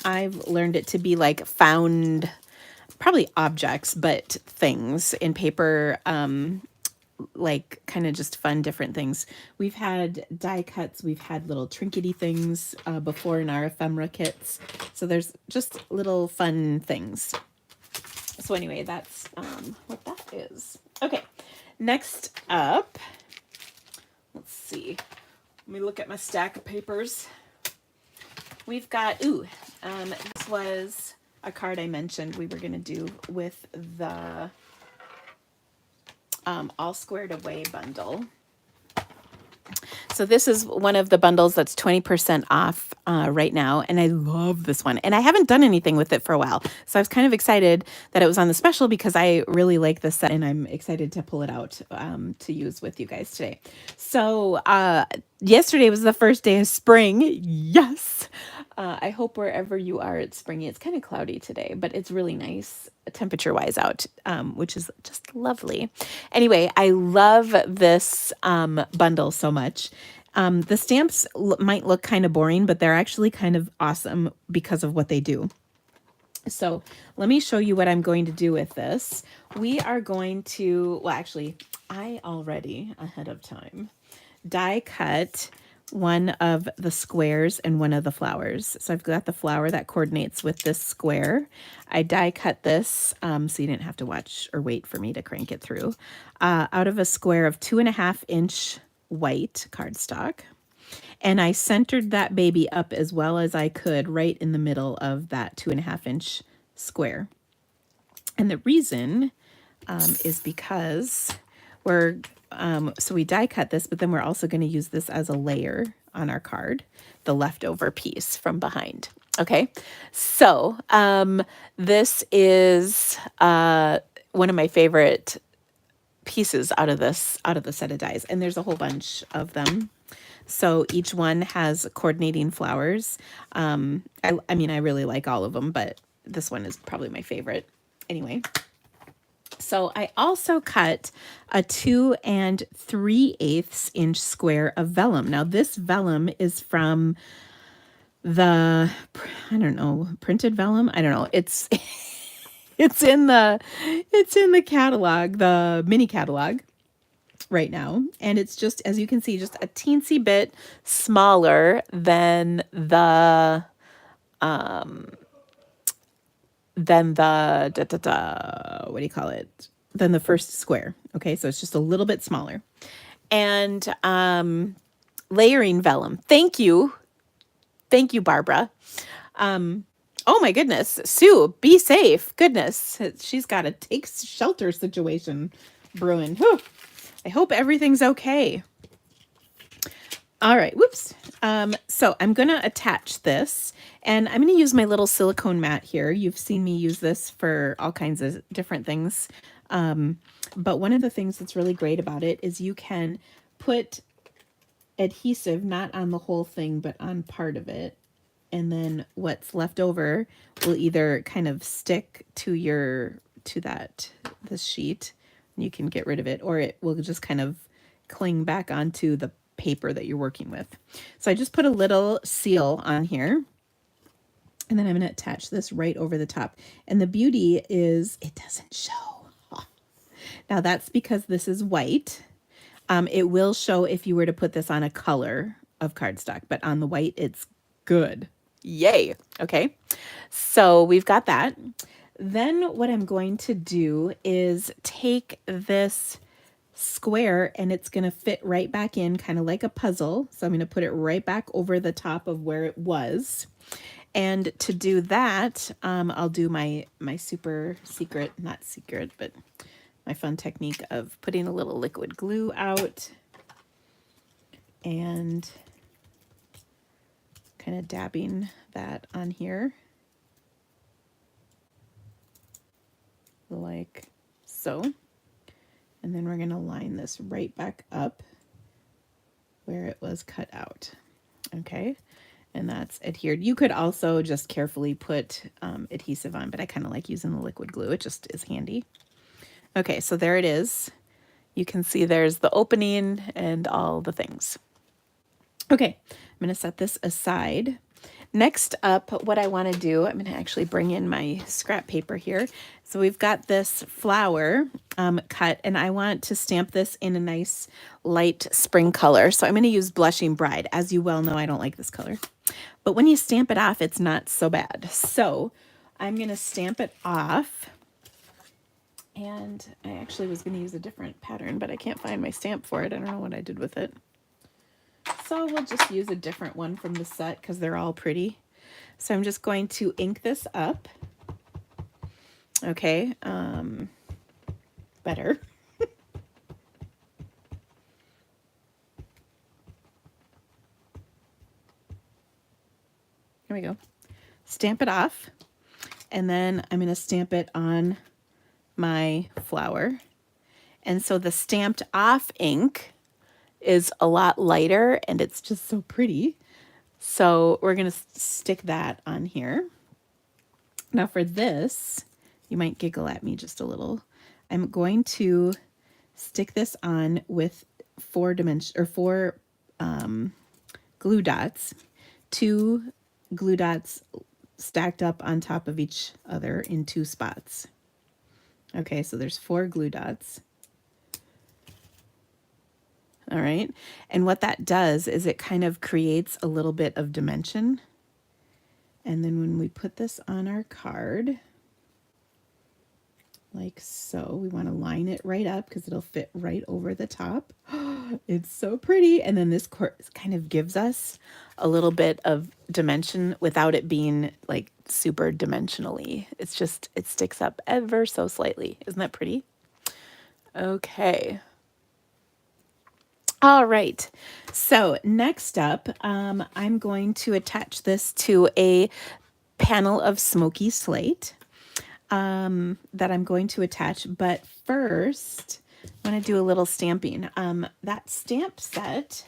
I've learned it to be like found, probably objects, but things in paper, like kind of just fun, different things. We've had die cuts, we've had little trinkety things before in our ephemera kits. So there's just little fun things. So anyway, that's what that is. Okay, next up, let's see. Let me look at my stack of papers. We've got, this was a card I mentioned we were going to do with the All Squared Away bundle. So this is one of the bundles that's 20% off right now, and I love this one. And I haven't done anything with it for a while, so I was kind of excited that it was on the special because I really like this set, and I'm excited to pull it out to use with you guys today. So yesterday was the first day of spring. Yes! I hope wherever you are it's springy. It's kind of cloudy today, but it's really nice temperature-wise out, which is just lovely. Anyway, I love this bundle so much. The stamps might look kind of boring, but they're actually kind of awesome because of what they do. So let me show you what I'm going to do with this. We are going to, well, actually, I already, ahead of time, die cut one of the squares and one of the flowers. So I've got the flower that coordinates with this square. I die cut this, so you didn't have to watch or wait for me to crank it through, out of a square of 2.5-inch white cardstock. And I centered that baby up as well as I could right in the middle of that 2.5-inch square. And the reason is because so we die cut this, but then we're also going to use this as a layer on our card, the leftover piece from behind. Okay, so this is one of my favorite pieces out of the set of dies, and there's a whole bunch of them. So each one has coordinating flowers. I mean, I really like all of them, but this one is probably my favorite. Anyway, So I also cut a 2 3/8 inch square of vellum. Now this vellum is from the, I don't know, printed vellum. I don't know. It's it's in the catalog, the mini catalog right now, and it's just, as you can see, just a teensy bit smaller than the what do you call it? Than the first square. Okay, so it's just a little bit smaller. And layering vellum. Thank you, Barbara. Oh my goodness, Sue, be safe. Goodness, she's got a take shelter situation brewing. Whew. I hope everything's okay. All right, whoops. So I'm going to attach this, and I'm going to use my little silicone mat here. You've seen me use this for all kinds of different things. But one of the things that's really great about it is you can put adhesive not on the whole thing, but on part of it. And then what's left over will either kind of stick to this sheet, and you can get rid of it, or it will just kind of cling back onto the paper that you're working with. So I just put a little seal on here, and then I'm going to attach this right over the top. And the beauty is it doesn't show. Now that's because this is white. It will show if you were to put this on a color of cardstock, but on the white, it's good. Yay. Okay. So we've got that. Then what I'm going to do is take this square, and it's going to fit right back in, kind of like a puzzle. So I'm going to put it right back over the top of where it was. And to do that, I'll do my super secret, not secret, but my fun technique of putting a little liquid glue out and kind of dabbing that on here like so. And then we're going to line this right back up where it was cut out. Okay. And that's adhered. You could also just carefully put adhesive on, but I kind of like using the liquid glue. It just is handy. Okay, so there it is. You can see there's the opening and all the things. Okay, I'm going to set this aside. Next up, what I want to do, I'm going to actually bring in my scrap paper here. So we've got this flower cut, and I want to stamp this in a nice light spring color. So I'm going to use Blushing Bride. As you well know, I don't like this color. But when you stamp it off, it's not so bad. So I'm going to stamp it off. And I actually was going to use a different pattern, but I can't find my stamp for it. I don't know what I did with it. So we'll just use a different one from the set because they're all pretty. So I'm just going to ink this up. Okay, better. Here we go. Stamp it off, and then I'm going to stamp it on my flower. And so the stamped off ink is a lot lighter, and it's just so pretty. So we're going to stick that on here. Now for this, you might giggle at me just a little. I'm going to stick this on with four glue dots, 2 glue dots stacked up on top of each other in 2 spots. Okay, so there's 4 glue dots. All right, and what that does is it kind of creates a little bit of dimension. And then when we put this on our card, like so, we want to line it right up because it'll fit right over the top. It's so pretty. And then this kind of gives us a little bit of dimension without it being like super dimensionally. It's just, it sticks up ever so slightly. Isn't that pretty? Okay. All right, so next up, I'm going to attach this to a panel of Smoky Slate that I'm going to attach. But first, I want to do a little stamping. That stamp set,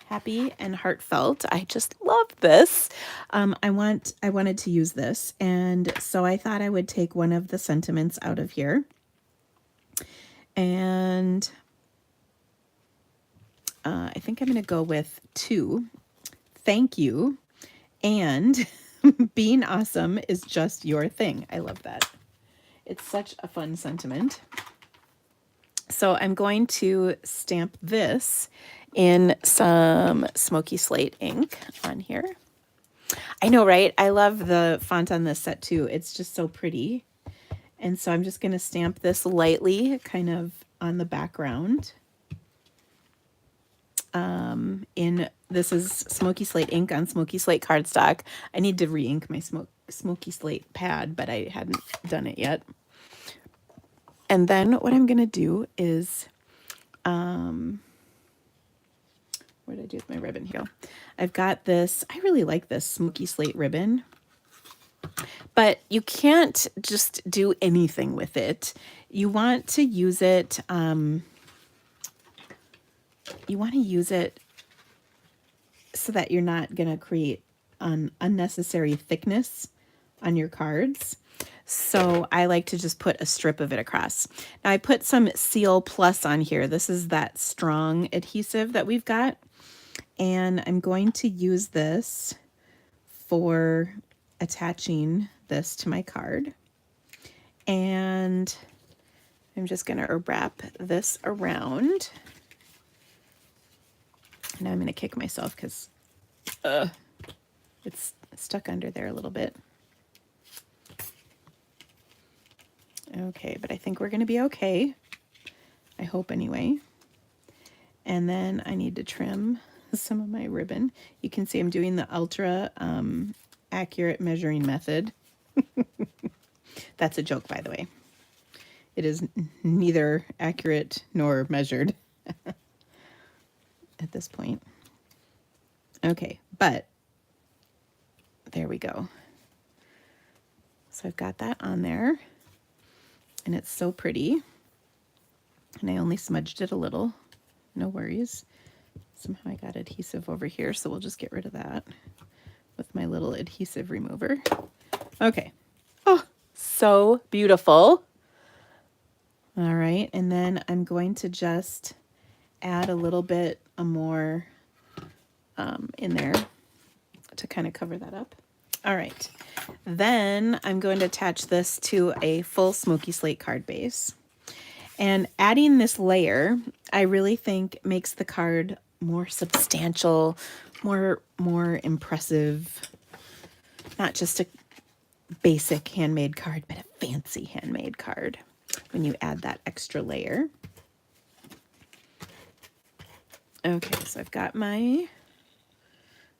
Happy and Heartfelt, I just love this. I wanted to use this, and so I thought I would take one of the sentiments out of here. And I think I'm going to go with 2. Thank you. And being awesome is just your thing. I love that. It's such a fun sentiment. So I'm going to stamp this in some Smoky Slate ink on here. I know, right? I love the font on this set too. It's just so pretty. And so I'm just going to stamp this lightly kind of on the background. This is Smoky Slate ink on Smoky Slate cardstock. I need to re-ink my Smoky Slate pad, but I hadn't done it yet. And then what I'm going to do is, what did I do with my ribbon here? I've got this, I really like this Smoky Slate ribbon, but you can't just do anything with it. You want to use it, so that you're not going to create an unnecessary thickness on your cards. So I like to just put a strip of it across. Now I put some Seal Plus on here. This is that strong adhesive that we've got. And I'm going to use this for attaching this to my card. And I'm just going to wrap this around. Now I'm going to kick myself because it's stuck under there a little bit. Okay, but I think we're going to be okay. I hope anyway. And then I need to trim some of my ribbon. You can see I'm doing the ultra accurate measuring method. That's a joke, by the way. It is neither accurate nor measured at this point. Okay, but there we go. So I've got that on there, and it's so pretty. And I only smudged it a little. No worries. Somehow I got adhesive over here, so we'll just get rid of that with my little adhesive remover. Okay. Oh, so beautiful. All right, and then I'm going to just add a little bit more in there to kind of cover that up. All right, then I'm going to attach this to a full Smoky Slate card base. And adding this layer, I really think makes the card more substantial, more impressive. Not just a basic handmade card, but a fancy handmade card when you add that extra layer. Okay, so I've got my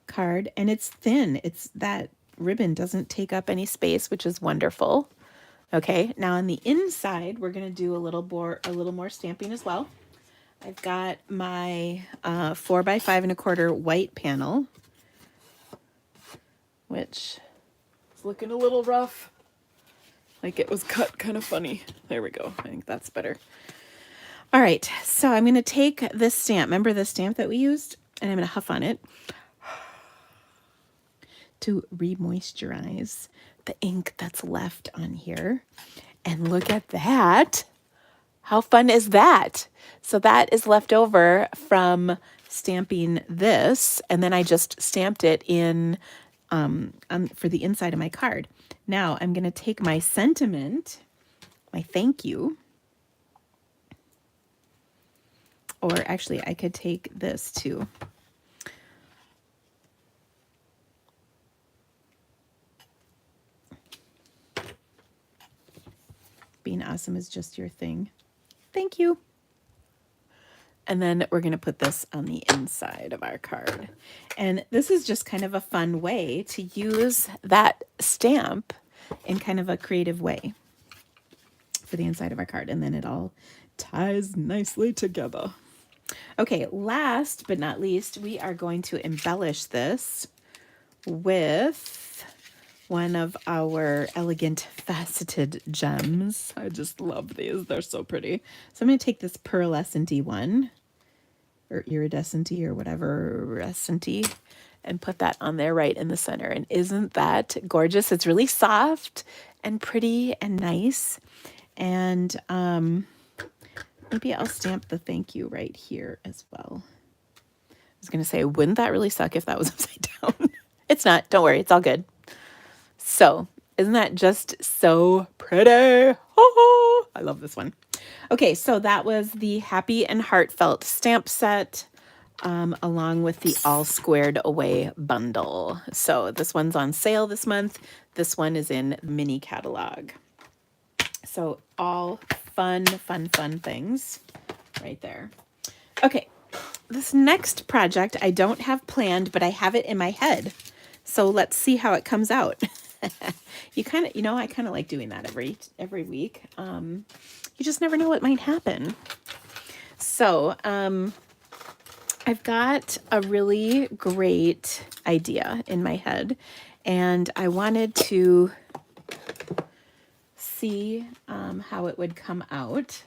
card, and it's thin. It's that ribbon doesn't take up any space, which is wonderful. Okay, now on the inside, we're going to do a little more stamping as well. I've got my 4 by 5 1/4 white panel, which is looking a little rough. Like it was cut kind of funny. There we go. I think that's better. All right, so I'm going to take this stamp. Remember the stamp that we used? And I'm going to huff on it to re-moisturize the ink that's left on here. And look at that. How fun is that? So that is left over from stamping this, and then I just stamped it in for the inside of my card. Now I'm going to take my sentiment, my thank you, or actually I could take this too. Being awesome is just your thing. Thank you. And then we're going to put this on the inside of our card. And this is just kind of a fun way to use that stamp in kind of a creative way for the inside of our card. And then it all ties nicely together. Okay, last but not least, we are going to embellish this with one of our elegant faceted gems. I just love these. They're so pretty. So I'm going to take this pearlescent-y one, or iridescent-y, or whatever, iridescent-y, and put that on there right in the center. And isn't that gorgeous? It's really soft and pretty and nice. And Maybe I'll stamp the thank you right here as well. I was going to say, wouldn't that really suck if that was upside down? It's not. Don't worry. It's all good. So, isn't that just so pretty? Oh, I love this one. Okay, so that was the Happy and Heartfelt stamp set, along with the All Squared Away bundle. So this one's on sale this month. This one is in mini catalog. So all fun, fun, fun things right there. Okay, this next project I don't have planned, but I have it in my head. So let's see how it comes out. I kind of like doing that every week. You just never know what might happen. So I've got a really great idea in my head, and I wanted to see how it would come out.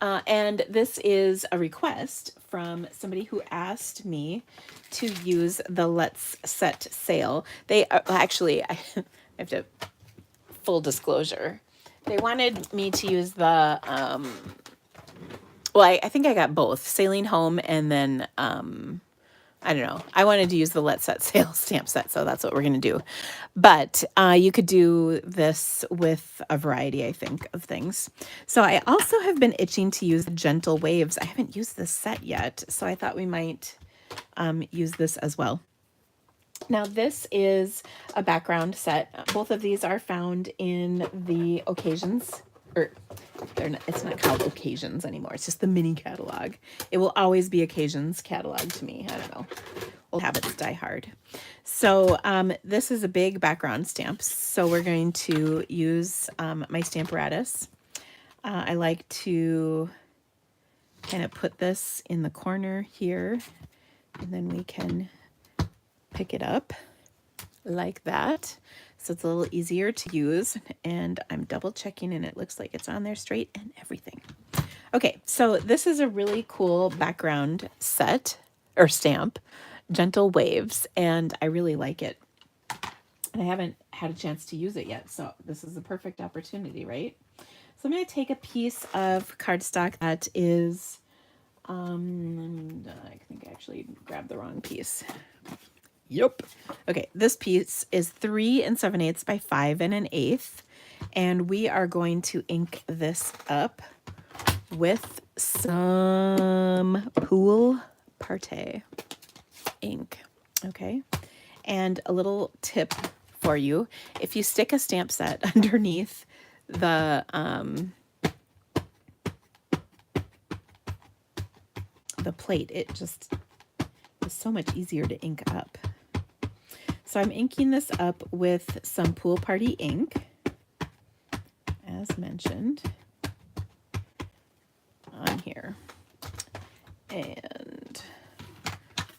And this is a request from somebody who asked me to use the Let's Set sale. They actually, I have to, full disclosure, they wanted me to use the, well, I think I got both, Sailing Home, and then, I don't know. I wanted to use the Let's Set sale stamp set, so that's what we're going to do. But you could do this with a variety, I think, of things. So I also have been itching to use Gentle Waves. I haven't used this set yet, so I thought we might use this as well. Now, this is a background set. Both of these are found in the Occasions, or it's not called Occasions anymore. It's just the mini catalog. It will always be Occasions catalog to me. I don't know. Old habits die hard. So this is a big background stamp. So we're going to use my Stamparatus. I like to kind of put this in the corner here, and then we can pick it up like that. So it's a little easier to use, and I'm double checking, and it looks like it's on there straight and everything. Okay, so this is a really cool background set or stamp, Gentle Waves, and I really like it. And I haven't had a chance to use it yet, so this is a perfect opportunity, right? So I'm going to take a piece of cardstock that is, I think I actually grabbed the wrong piece. Yep. Okay, this piece is 3 7/8 by 5 1/8, and we are going to ink this up with some Pool Partay ink. Okay, and a little tip for you: if you stick a stamp set underneath the plate, it just is so much easier to ink up. So I'm inking this up with some Pool Party ink, as mentioned on here. And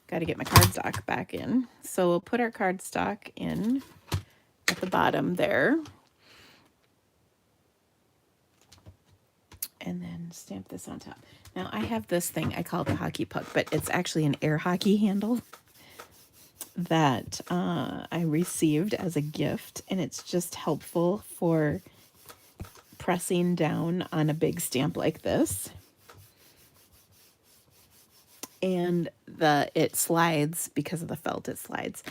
got to get my cardstock back in. So we'll put our cardstock in at the bottom there. And then stamp this on top. Now I have this thing, I call it the hockey puck, but it's actually an air hockey handle that I received as a gift, and it's just helpful for pressing down on a big stamp like this. And it slides because of the felt, it slides.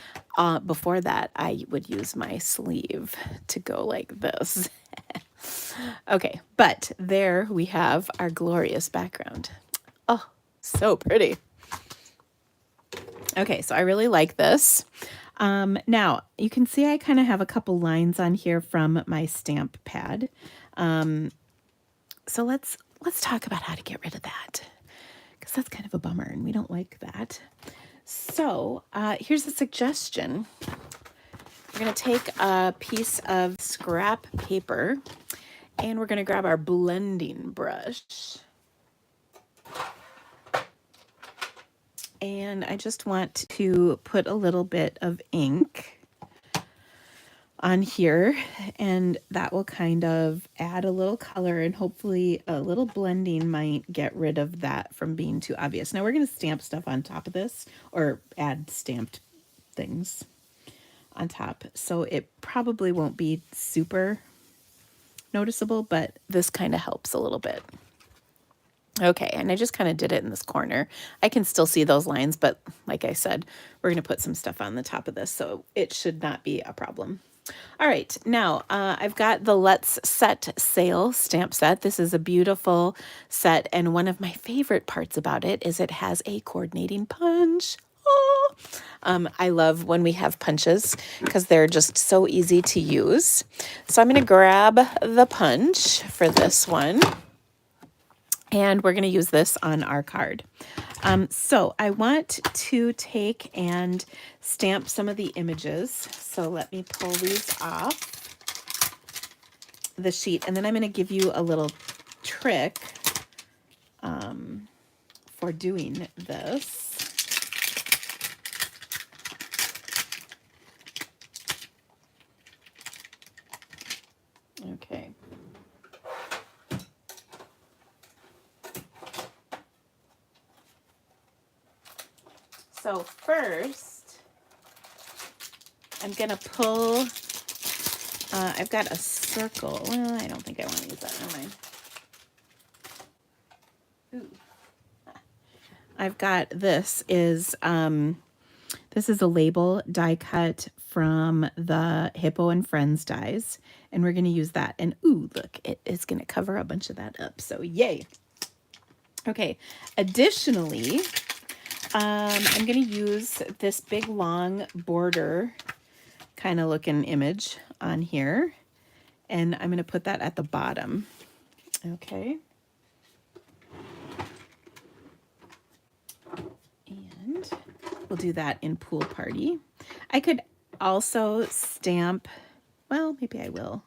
Before that, I would use my sleeve to go like this. Okay, but there we have our glorious background. Oh, so pretty. Okay, so I really like this. Now, you can see I kind of have a couple lines on here from my stamp pad. So let's talk about how to get rid of that, because that's kind of a bummer and we don't like that. So here's a suggestion. We're going to take a piece of scrap paper, and we're going to grab our blending brush. And I just want to put a little bit of ink on here, and that will kind of add a little color, and hopefully a little blending might get rid of that from being too obvious. Now we're going to stamp stuff on top of this, or add stamped things on top, so it probably won't be super noticeable, but this kind of helps a little bit. Okay, and I just kind of did it in this corner. I can still see those lines, but like I said, we're going to put some stuff on the top of this, so it should not be a problem. All right, now I've got the Let's Set Sail stamp set. This is a beautiful set, and one of my favorite parts about it is it has a coordinating punch. Oh. I love when we have punches because they're just so easy to use. So I'm going to grab the punch for this one, and we're going to use this on our card. So I want to take and stamp some of the images. So let me pull these off the sheet, and then I'm going to give you a little trick for doing this. Okay. So first, I'm going to pull, I've got a circle. Well, I don't think I want to use that. Never mind. Ooh. I've got, this is a label die cut from the Hippo and Friends dies, and we're going to use that. And ooh, look, it is going to cover a bunch of that up. So yay. Okay. Additionally, I'm going to use this big long border kind of looking image on here, and I'm going to put that at the bottom. Okay. And we'll do that in Pool Party. I could also stamp, well, maybe I will.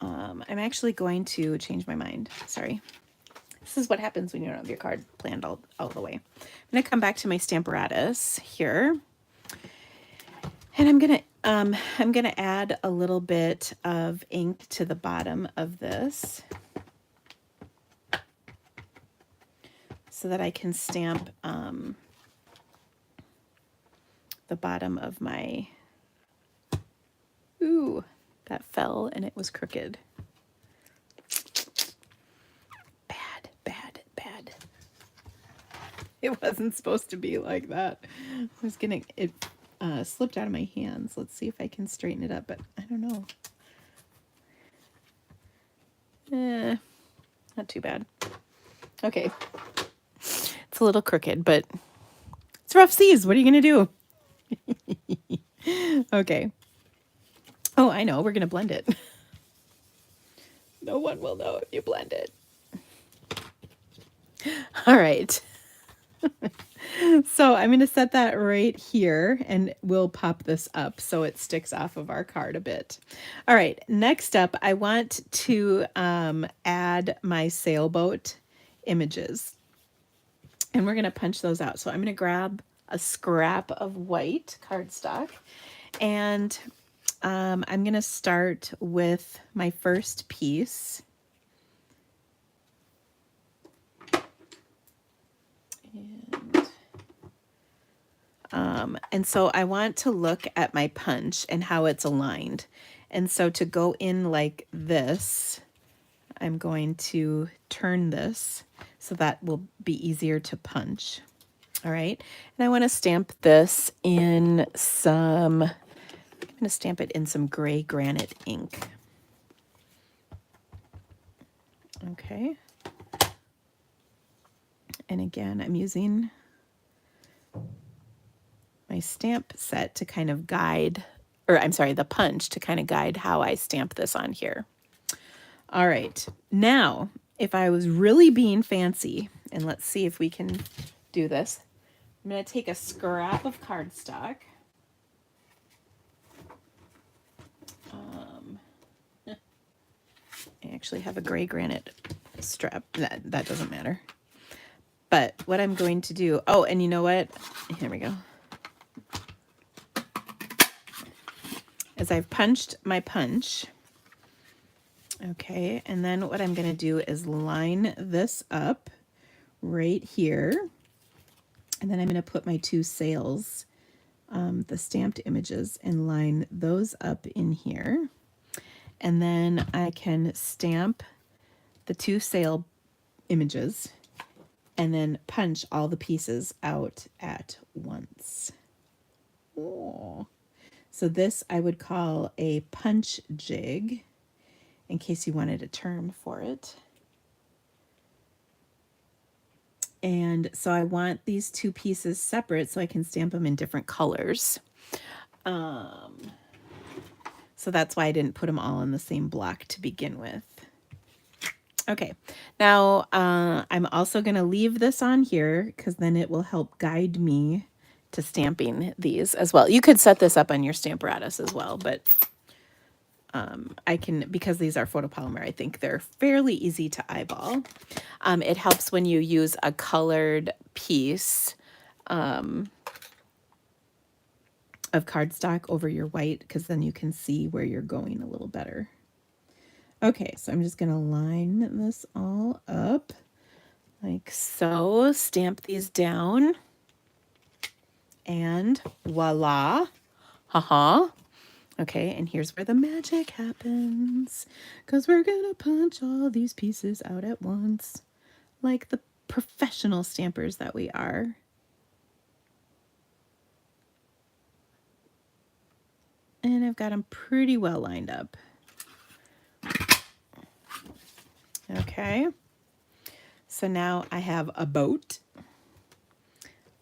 I'm actually going to change my mind. Sorry. This is what happens when you don't have your card planned all the way. I'm going to come back to my Stamparatus here. And I'm going to add a little bit of ink to the bottom of this so that I can stamp the bottom of my, ooh, that fell and it was crooked. Bad. It wasn't supposed to be like that. It slipped out of my hands. Let's see if I can straighten it up, but I don't know. Not too bad. Okay. It's a little crooked, but it's rough seas. What are you going to do? Okay. Oh, I know. We're going to blend it. No one will know if you blend it. All right. So I'm going to set that right here, and we'll pop this up so it sticks off of our card a bit. All right. Next up, I want to add my sailboat images, and we're going to punch those out. So I'm going to grab a scrap of white cardstock, and I'm going to start with my first piece. And so I want to look at my punch and how it's aligned. And so to go in like this, I'm going to turn this so that will be easier to punch. All right. And I want to stamp this in some, I'm going to stamp it in some gray granite ink. Okay. And again, I'm using my stamp set to kind of guide, or I'm sorry, the punch to kind of guide how I stamp this on here. All right. Now, if I was really being fancy, and let's see if we can do this, I'm going to take a scrap of cardstock. I actually have a gray granite strap. That doesn't matter. But what I'm going to do, oh, and you know what? Here we go. As I've punched my punch, okay, and then what I'm going to do is line this up right here, and then I'm going to put my two sails, the stamped images, and line those up in here, and then I can stamp the two sail images, and then punch all the pieces out at once. Oh. So this I would call a punch jig, in case you wanted a term for it. And so I want these two pieces separate so I can stamp them in different colors. So that's why I didn't put them all in the same block to begin with. Okay, now I'm also going to leave this on here because then it will help guide me to stamping these as well. You could set this up on your Stamparatus as well, but I can, because these are photopolymer, I think they're fairly easy to eyeball. It helps when you use a colored piece of cardstock over your white, because then you can see where you're going a little better. Okay, so I'm just going to line this all up like so, stamp these down, and voila. Haha. Okay, and here's where the magic happens, because we're going to punch all these pieces out at once, like the professional stampers that we are. And I've got them pretty well lined up. Okay, so now I have a boat.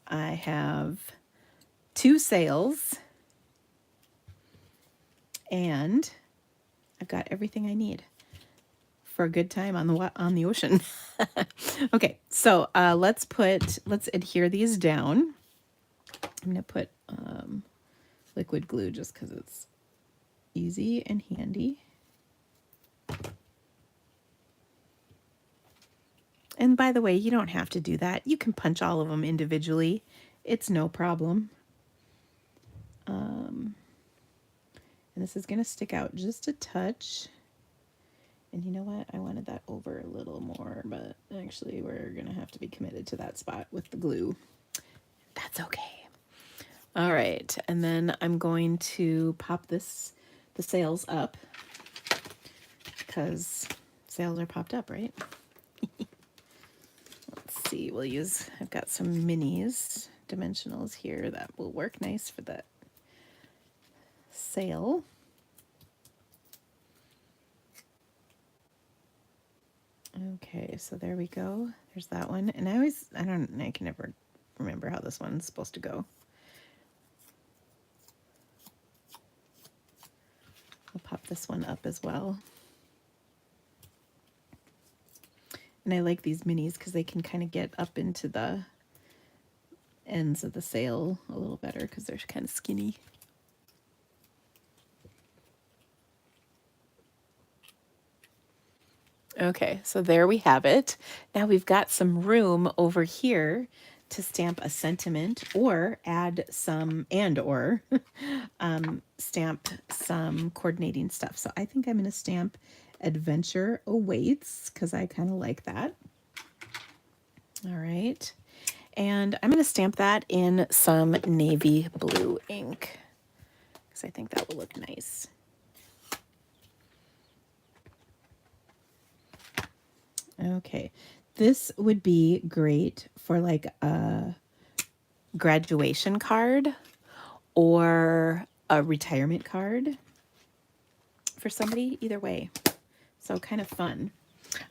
I have 2 sails. And I've got everything I need for a good time on the ocean. Okay, so let's adhere these down. I'm gonna put liquid glue just because it's easy and handy. And by the way, you don't have to do that. You can punch all of them individually. It's no problem. And this is going to stick out just a touch. And you know what? I wanted that over a little more, but actually we're going to have to be committed to that spot with the glue. That's okay. All right. And then I'm going to pop the sails up, because sails are popped up, right? Let's see. I've got some minis, dimensionals here that will work nice for that sail. Okay, so there we go. There's that one. And I can never remember how this one's supposed to go. I'll pop this one up as well. And I like these minis because they can kind of get up into the ends of the sail a little better because they're kind of skinny. Okay, so there we have it. Now we've got some room over here to stamp a sentiment, or add some, or stamp some coordinating stuff. So I think I'm going to stamp Adventure Awaits, because I kind of like that. All right. And I'm going to stamp that in some navy blue ink, because I think that will look nice. Okay, this would be great for like a graduation card or a retirement card for somebody, either way. So kind of fun.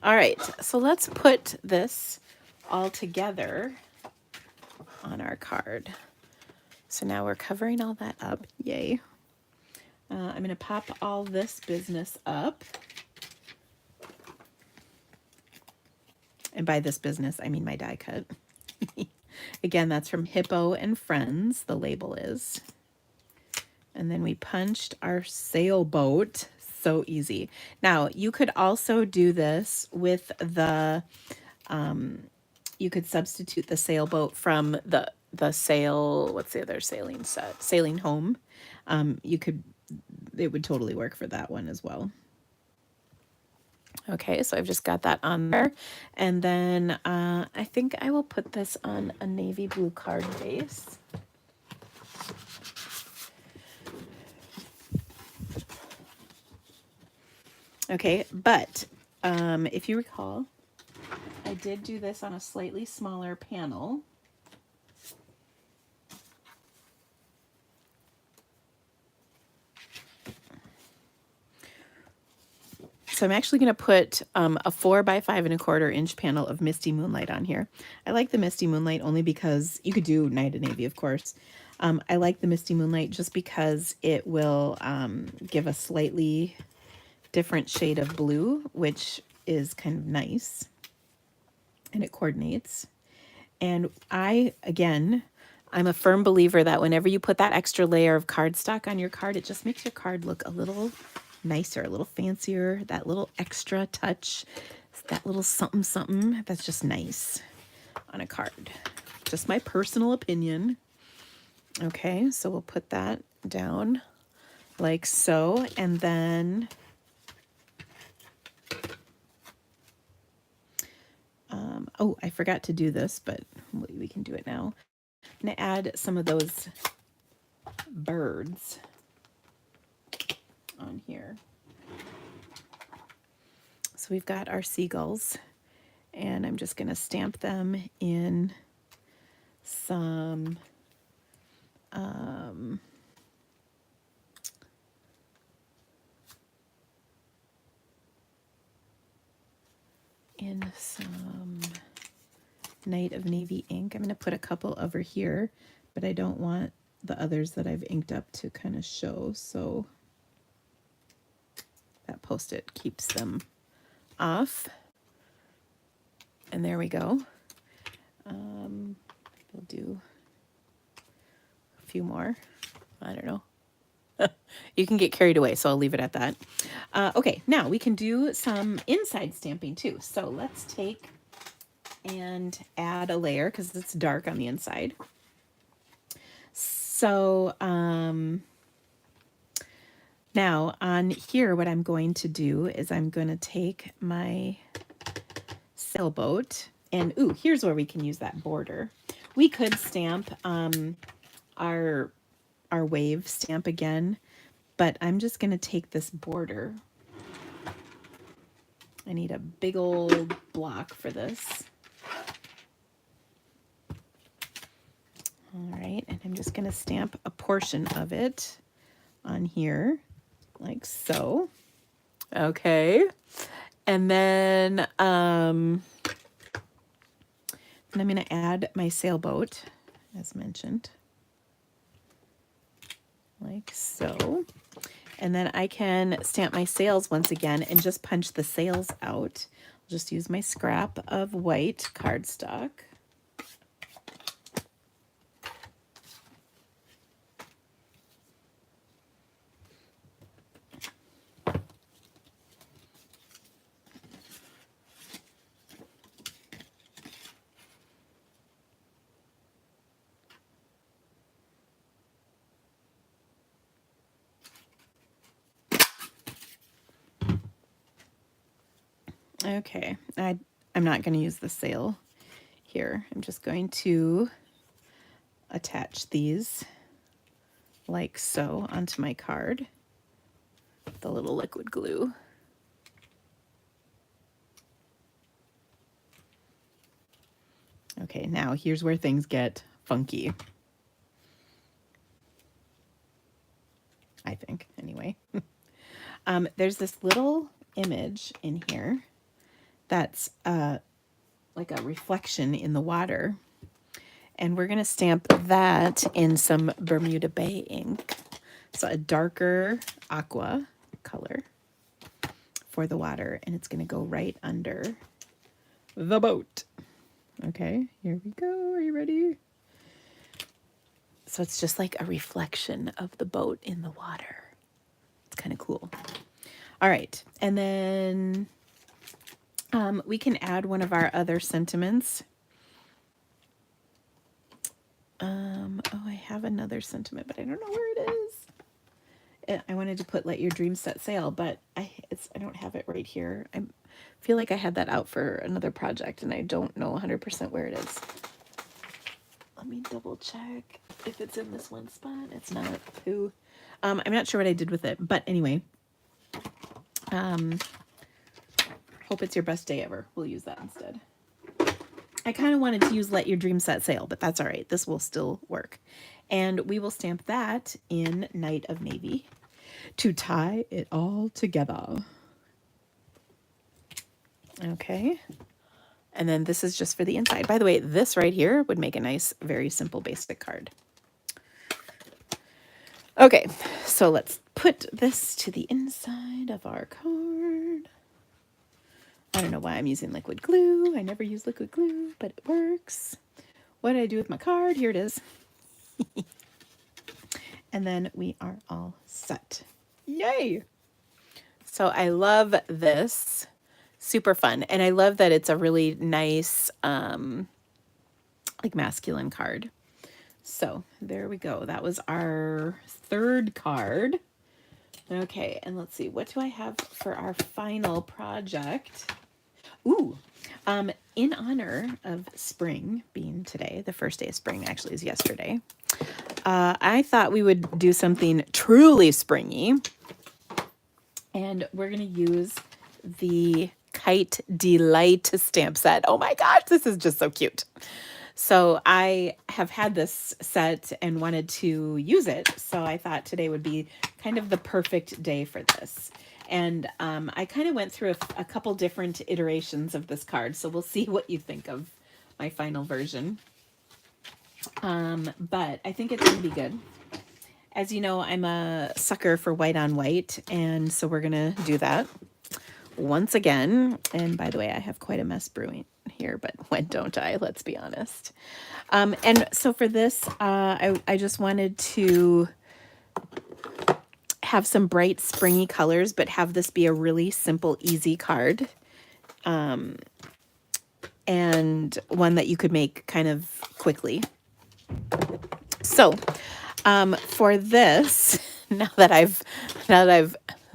All right, so let's put this all together on our card. So now we're covering all that up. Yay. I'm going to pop all this business up. And by this business, I mean my die cut. Again, that's from Hippo and Friends, the label is. And then we punched our sailboat. So easy. Now, you could also do this with the, you could substitute the sailboat from the sail, what's the other sailing set? Sailing Home. It would totally work for that one as well. Okay, so I've just got that on there. And then I think I will put this on a navy blue card base. Okay, but if you recall, I did do this on a slightly smaller panel. So I'm actually going to put a 4 by 5¼ inch panel of Misty Moonlight on here. I like the Misty Moonlight only because you could do Night and Navy, of course. I like the Misty Moonlight just because it will give a slightly different shade of blue, which is kind of nice. And it coordinates. And I'm a firm believer that whenever you put that extra layer of cardstock on your card, it just makes your card look a little nicer, a little fancier, that little extra touch, that little something something that's just nice on a card. Just my personal opinion. Okay, so we'll put that down like so, and then oh, I forgot to do this, but we can do it now. I'm going to add some of those birds on here. So we've got our seagulls, and I'm just going to stamp them in some Night of Navy ink. I'm going to put a couple over here, but I don't want the others that I've inked up to kind of show, so that Post-it keeps them off. And there we go. We'll do a few more. I don't know. You can get carried away, so I'll leave it at that. Okay, now we can do some inside stamping too. So let's take and add a layer because it's dark on the inside. So now on here, what I'm going to do is I'm going to take my sailboat, and ooh, here's where we can use that border. We could stamp our wave stamp again, but I'm just going to take this border. I need a big old block for this. All right, and I'm just going to stamp a portion of it on here, like so. Okay, and then I'm going to add my sailboat, as mentioned, like so. And then I can stamp my sails once again and just punch the sails out. I'll just use my scrap of white cardstock. Okay, I'm not going to use the sail here. I'm just going to attach these like so onto my card with the little liquid glue. Okay, now here's where things get funky. I think, anyway. There's this little image in here that's like a reflection in the water. And we're going to stamp that in some Bermuda Bay ink. So a darker aqua color for the water. And it's going to go right under the boat. Okay, here we go. Are you ready? So it's just like a reflection of the boat in the water. It's kind of cool. All right, and then we can add one of our other sentiments. Oh, I have another sentiment, but I don't know where it is. I wanted to put "Let Your Dreams Set Sail," but I don't have it right here. I feel like I had that out for another project, and I don't know 100% where it is. Let me double check if it's in this one spot. It's not. Ooh. I'm not sure what I did with it, but anyway. Hope It's Your Best Day Ever. We'll use that instead. I kind of wanted to use Let Your Dream Set Sail, but that's all right. This will still work. And we will stamp that in Night of Navy to tie it all together. Okay. And then this is just for the inside. By the way, this right here would make a nice, very simple basic card. Okay, so let's put this to the inside of our card. I don't know why I'm using liquid glue. I never use liquid glue, but it works. What did I do with my card? Here it is. And then we are all set. Yay! So I love this. Super fun. And I love that it's a really nice, like masculine card. So there we go. That was our third card. Okay, and let's see. What do I have for our final project? Ooh, in honor of spring being today, the first day of spring actually is yesterday, I thought we would do something truly springy. And we're going to use the Kite Delight stamp set. Oh my gosh, this is just so cute. So I have had this set and wanted to use it. So I thought today would be kind of the perfect day for this. And I kind of went through a couple different iterations of this card. So we'll see what you think of my final version. But I think it's going to be good. As you know, I'm a sucker for white on white. And so we're going to do that once again. And by the way, I have quite a mess brewing here, but when don't I? Let's be honest. And so for this, I just wanted to have some bright springy colors, but have this be a really simple, easy card. And one that you could make kind of quickly. So for this, now that I've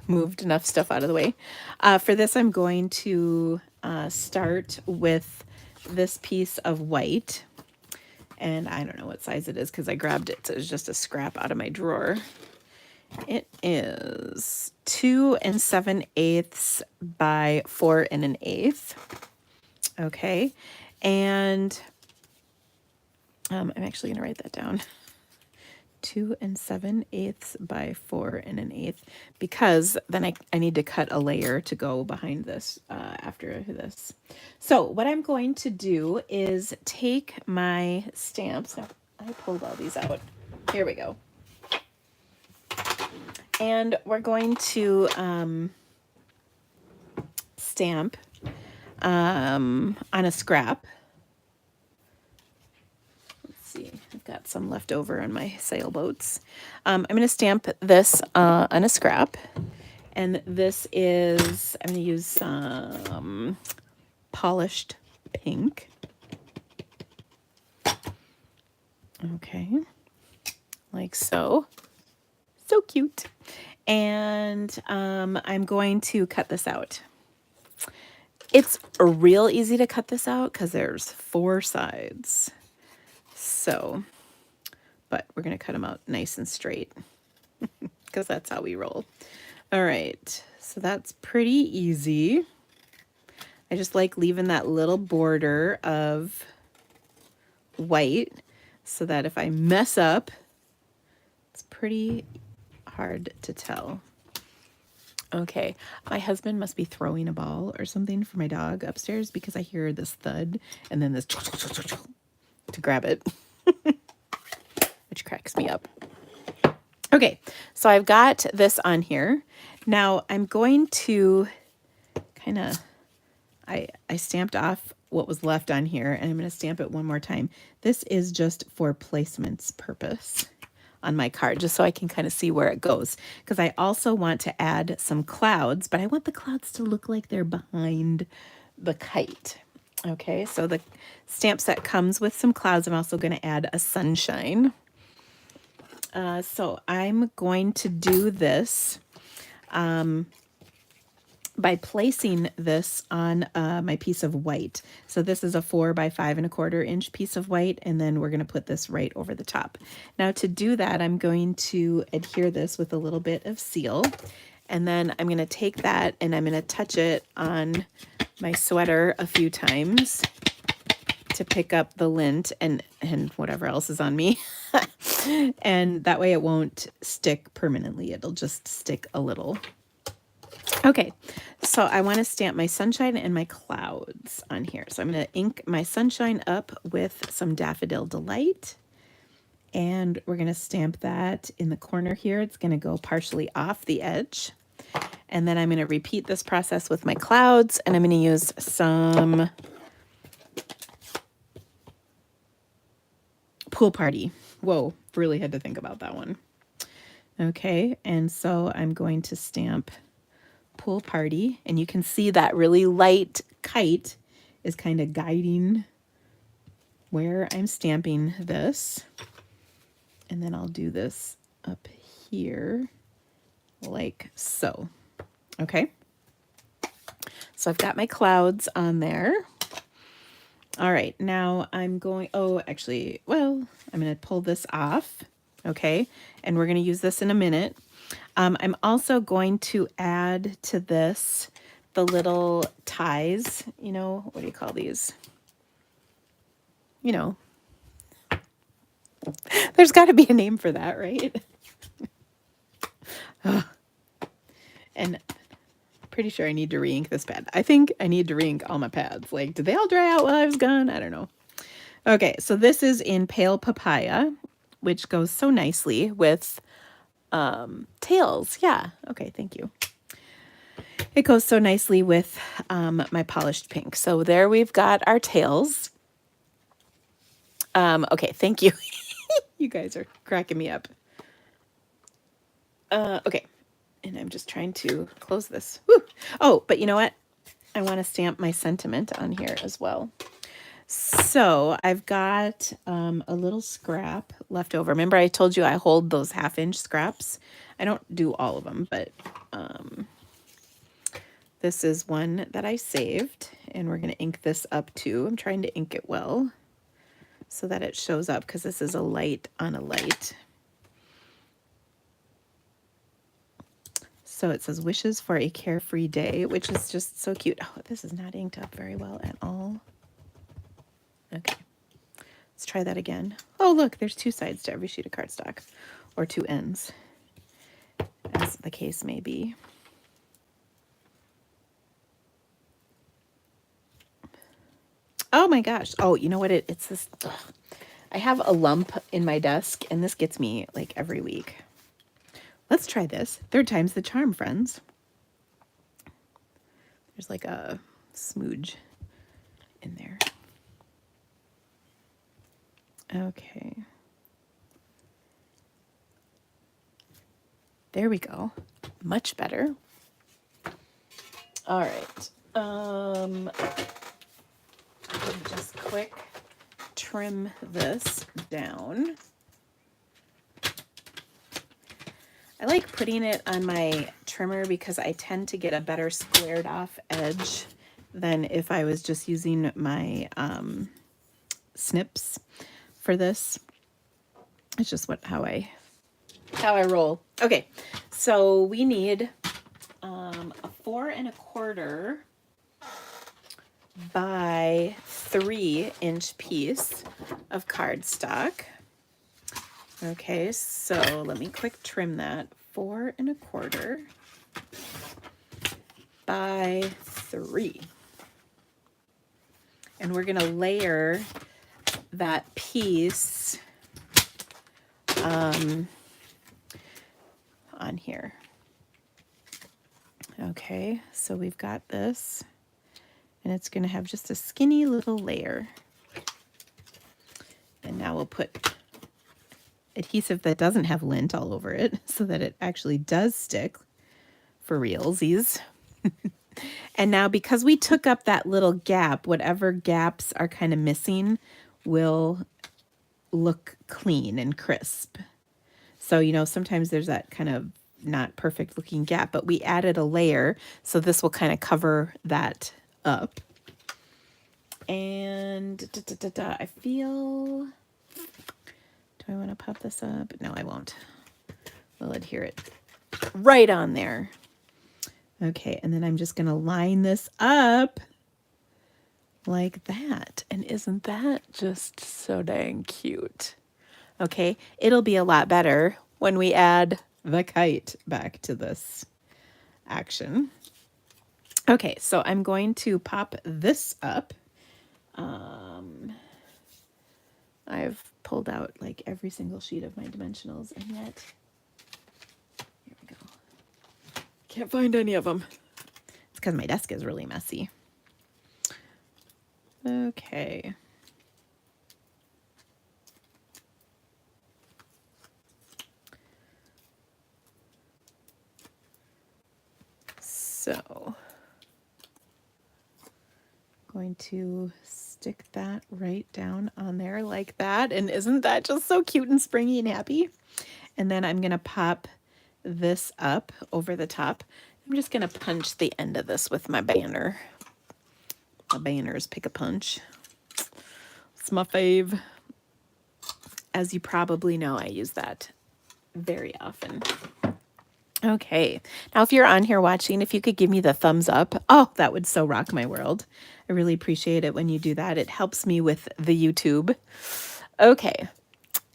moved enough stuff out of the way, for this I'm going to start with this piece of white, and I don't know what size it is because I grabbed it, so it was just a scrap out of my drawer. It is 2 7/8 by 4 1/8. Okay, and I'm actually going to write that down. 2 7/8 by 4 1/8, because then I need to cut a layer to go behind this after this. So what I'm going to do is take my stamps. Now, I pulled all these out. Here we go. And we're going to stamp on a scrap. See, I've got some left over on my sailboats. I'm going to stamp this on a scrap, and this is, I'm going to use some polished pink. Okay, like so. So cute. And I'm going to cut this out. It's real easy to cut this out because there's 4 sides. So, but we're going to cut them out nice and straight because that's how we roll. All right, so that's pretty easy. I just like leaving that little border of white so that if I mess up, it's pretty hard to tell. Okay, my husband must be throwing a ball or something for my dog upstairs because I hear this thud and then this to grab it. Which cracks me up. Okay, so I've got this on here. Now I'm going to kind of, I stamped off what was left on here, and I'm going to stamp it one more time. This is just for placement's purpose on my card, just so I can kind of see where it goes. Because I also want to add some clouds, but I want the clouds to look like they're behind the kite. Okay, so the stamp set comes with some clouds. I'm also going to add a sunshine. So I'm going to do this by placing this on my piece of white. So this is a 4 by 5 1/4 inch piece of white, and then we're going to put this right over the top. Now to do that, I'm going to adhere this with a little bit of seal, and then I'm going to take that and I'm going to touch it on my sweater a few times. to pick up the lint and whatever else is on me. And that way it won't stick permanently. It'll just stick a little. Okay, so I want to stamp my sunshine and my clouds on here. So I'm going to ink my sunshine up with some Daffodil Delight. And we're going to stamp that in the corner here. It's going to go partially off the edge. And then I'm going to repeat this process with my clouds, and I'm going to use some Pool Party. Whoa, really had to think about that one. Okay, and so I'm going to stamp Pool Party, and you can see that really light kite is kind of guiding where I'm stamping this. And then I'll do this up here like so. Okay, so I've got my clouds on there. All right, now I'm going, oh, actually, well, I'm going to pull this off, okay, and we're going to use this in a minute. I'm also going to add to this the little ties, you know, what do you call these? You know, there's got to be a name for that, right? And pretty sure I need to re-ink this pad. I think I need to re-ink all my pads. Like, did they all dry out while I was gone? I don't know. Okay, so this is in Pale Papaya, which goes so nicely with tails. Yeah, okay, thank you. It goes so nicely with my polished pink. So there we've got our tails. Okay, thank you. You guys are cracking me up. Okay. And I'm just trying to close this. Woo! Oh, but you know what? I want to stamp my sentiment on here as well. So I've got a little scrap left over. Remember I told you I hold those 1/2-inch scraps? I don't do all of them, but this is one that I saved. And we're going to ink this up too. I'm trying to ink it well so that it shows up because this is a light on a light. So it says, wishes for a carefree day, which is just so cute. Oh, this is not inked up very well at all. Okay, let's try that again. Oh, look, there's 2 sides to every sheet of cardstock, or 2 ends, as the case may be. Oh my gosh. Oh, you know what? It's this. Ugh. I have a lump in my desk, and this gets me like every week. Let's try this. 3rd time's the charm, friends. There's like a smooge in there. Okay. There we go. Much better. All right. Let me just quick trim this down. I like putting it on my trimmer because I tend to get a better squared off edge than if I was just using my snips for this. It's just how I roll. Okay, so we need a 4 1/4 by 3-inch piece of cardstock. Okay, so let me quick trim that. 4 1/4 by 3. And we're gonna layer that piece on here. Okay, so we've got this, and it's gonna have just a skinny little layer. And now we'll put adhesive that doesn't have lint all over it so that it actually does stick for realsies. And now because we took up that little gap, whatever gaps are kind of missing will look clean and crisp. So, you know, sometimes there's that kind of not perfect looking gap, but we added a layer, so this will kind of cover that up. And I feel, do I want to pop this up? No, I won't. We'll adhere it right on there. Okay, and then I'm just going to line this up like that. And isn't that just so dang cute? Okay, it'll be a lot better when we add the kite back to this action. Okay, so I'm going to pop this up. I've pulled out like every single sheet of my dimensionals, and yet, here we go. Can't find any of them. It's because my desk is really messy. Okay. So, going to stick that right down on there like that. And isn't that just so cute and springy and happy? And then I'm going to pop this up over the top. I'm just going to punch the end of this with my banner. My banners pick a punch. It's my fave. As you probably know, I use that very often. Okay, now if you're on here watching, if you could give me the thumbs up, oh, that would so rock my world. I really appreciate it when you do that. It helps me with the YouTube. Okay,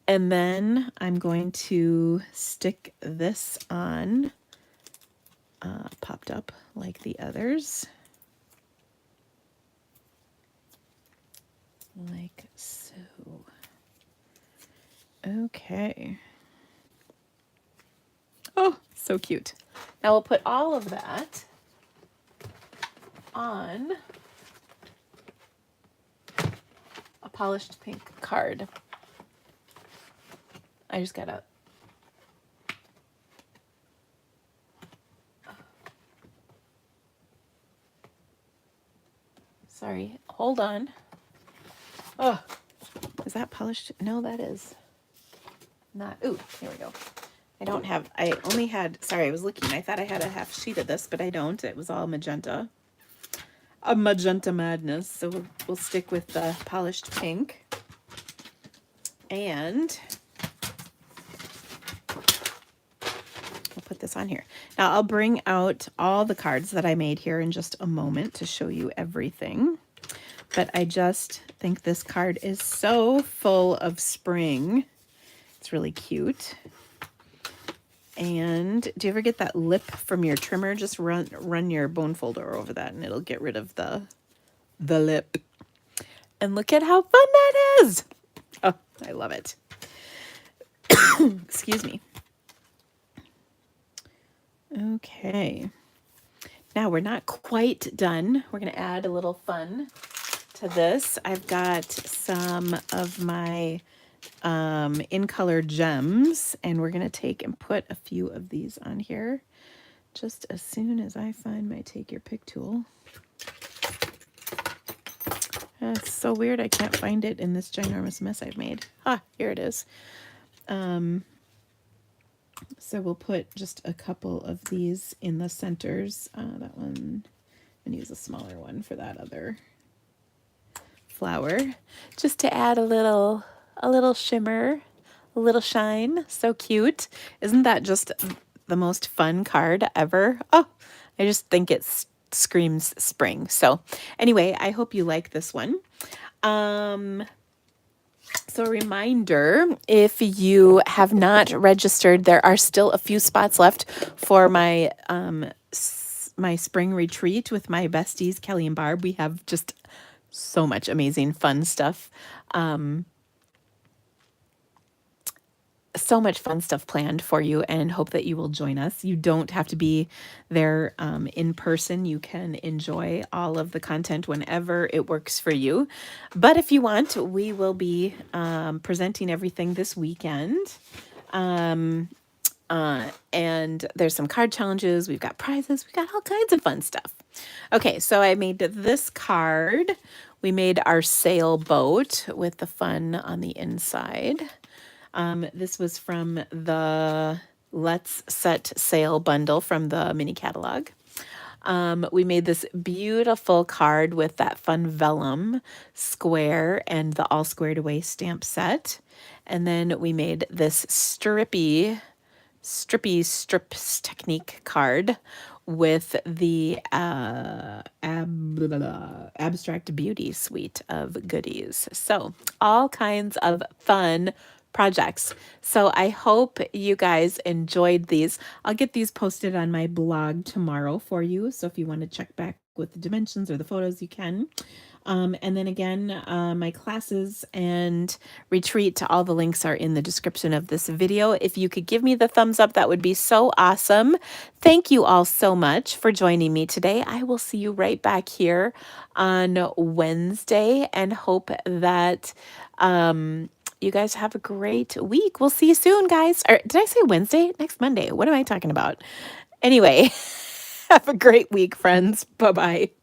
and then I'm going to stick this on, popped up like the others. Like so. Okay. Oh, so cute. Now we'll put all of that on a polished pink card. I just gotta sorry, hold on. Oh, is that polished? No, that is not. Ooh, here we go. I only had, sorry, I was looking. I thought I had a half sheet of this, but I don't. It was all magenta. A magenta madness. So we'll stick with the polished pink. And we'll put this on here. Now I'll bring out all the cards that I made here in just a moment to show you everything. But I just think this card is so full of spring. It's really cute. And do you ever get that lip from your trimmer? Just run your bone folder over that and it'll get rid of the lip. And look at how fun that is. Oh, I love it. Excuse me. Okay. Now we're not quite done. We're going to add a little fun to this. I've got some of my in color gems, and we're going to take and put a few of these on here just as soon as I find my take your pick tool. It's so weird I can't find it in this ginormous mess I've made. Ah, here it is. So we'll put just a couple of these in the centers. That one, and use a smaller one for that other flower, just to add a little shimmer, a little shine. So cute. Isn't that just the most fun card ever? Oh, I just think it screams spring. So anyway, I hope you like this one. So a reminder, if you have not registered, there are still a few spots left for my my spring retreat with my besties, Kelly and Barb. We have just so much amazing fun stuff. So much fun stuff planned for you, and hope that you will join us. You don't have to be there in person. You can enjoy all of the content whenever it works for you. But if you want, we will be presenting everything this weekend. And there's some card challenges. We've got prizes. We've got all kinds of fun stuff. Okay, so I made this card. We made our sailboat with the fun on the inside. This was from the Let's Set Sail bundle from the mini catalog. We made this beautiful card with that fun vellum square and the all squared away stamp set. And then we made this strips technique card with the Abstract Beauty suite of goodies. So all kinds of fun projects. So I hope you guys enjoyed these. I'll get these posted on my blog tomorrow for you. So if you want to check back with the dimensions or the photos, you can. And then again, my classes and retreat, all the links are in the description of this video. If you could give me the thumbs up, that would be so awesome. Thank you all so much for joining me today. I will see you right back here on Wednesday and hope that you guys have a great week. We'll see you soon, guys. Or did I say Wednesday? Next Monday. What am I talking about? Anyway, have a great week, friends. Bye-bye.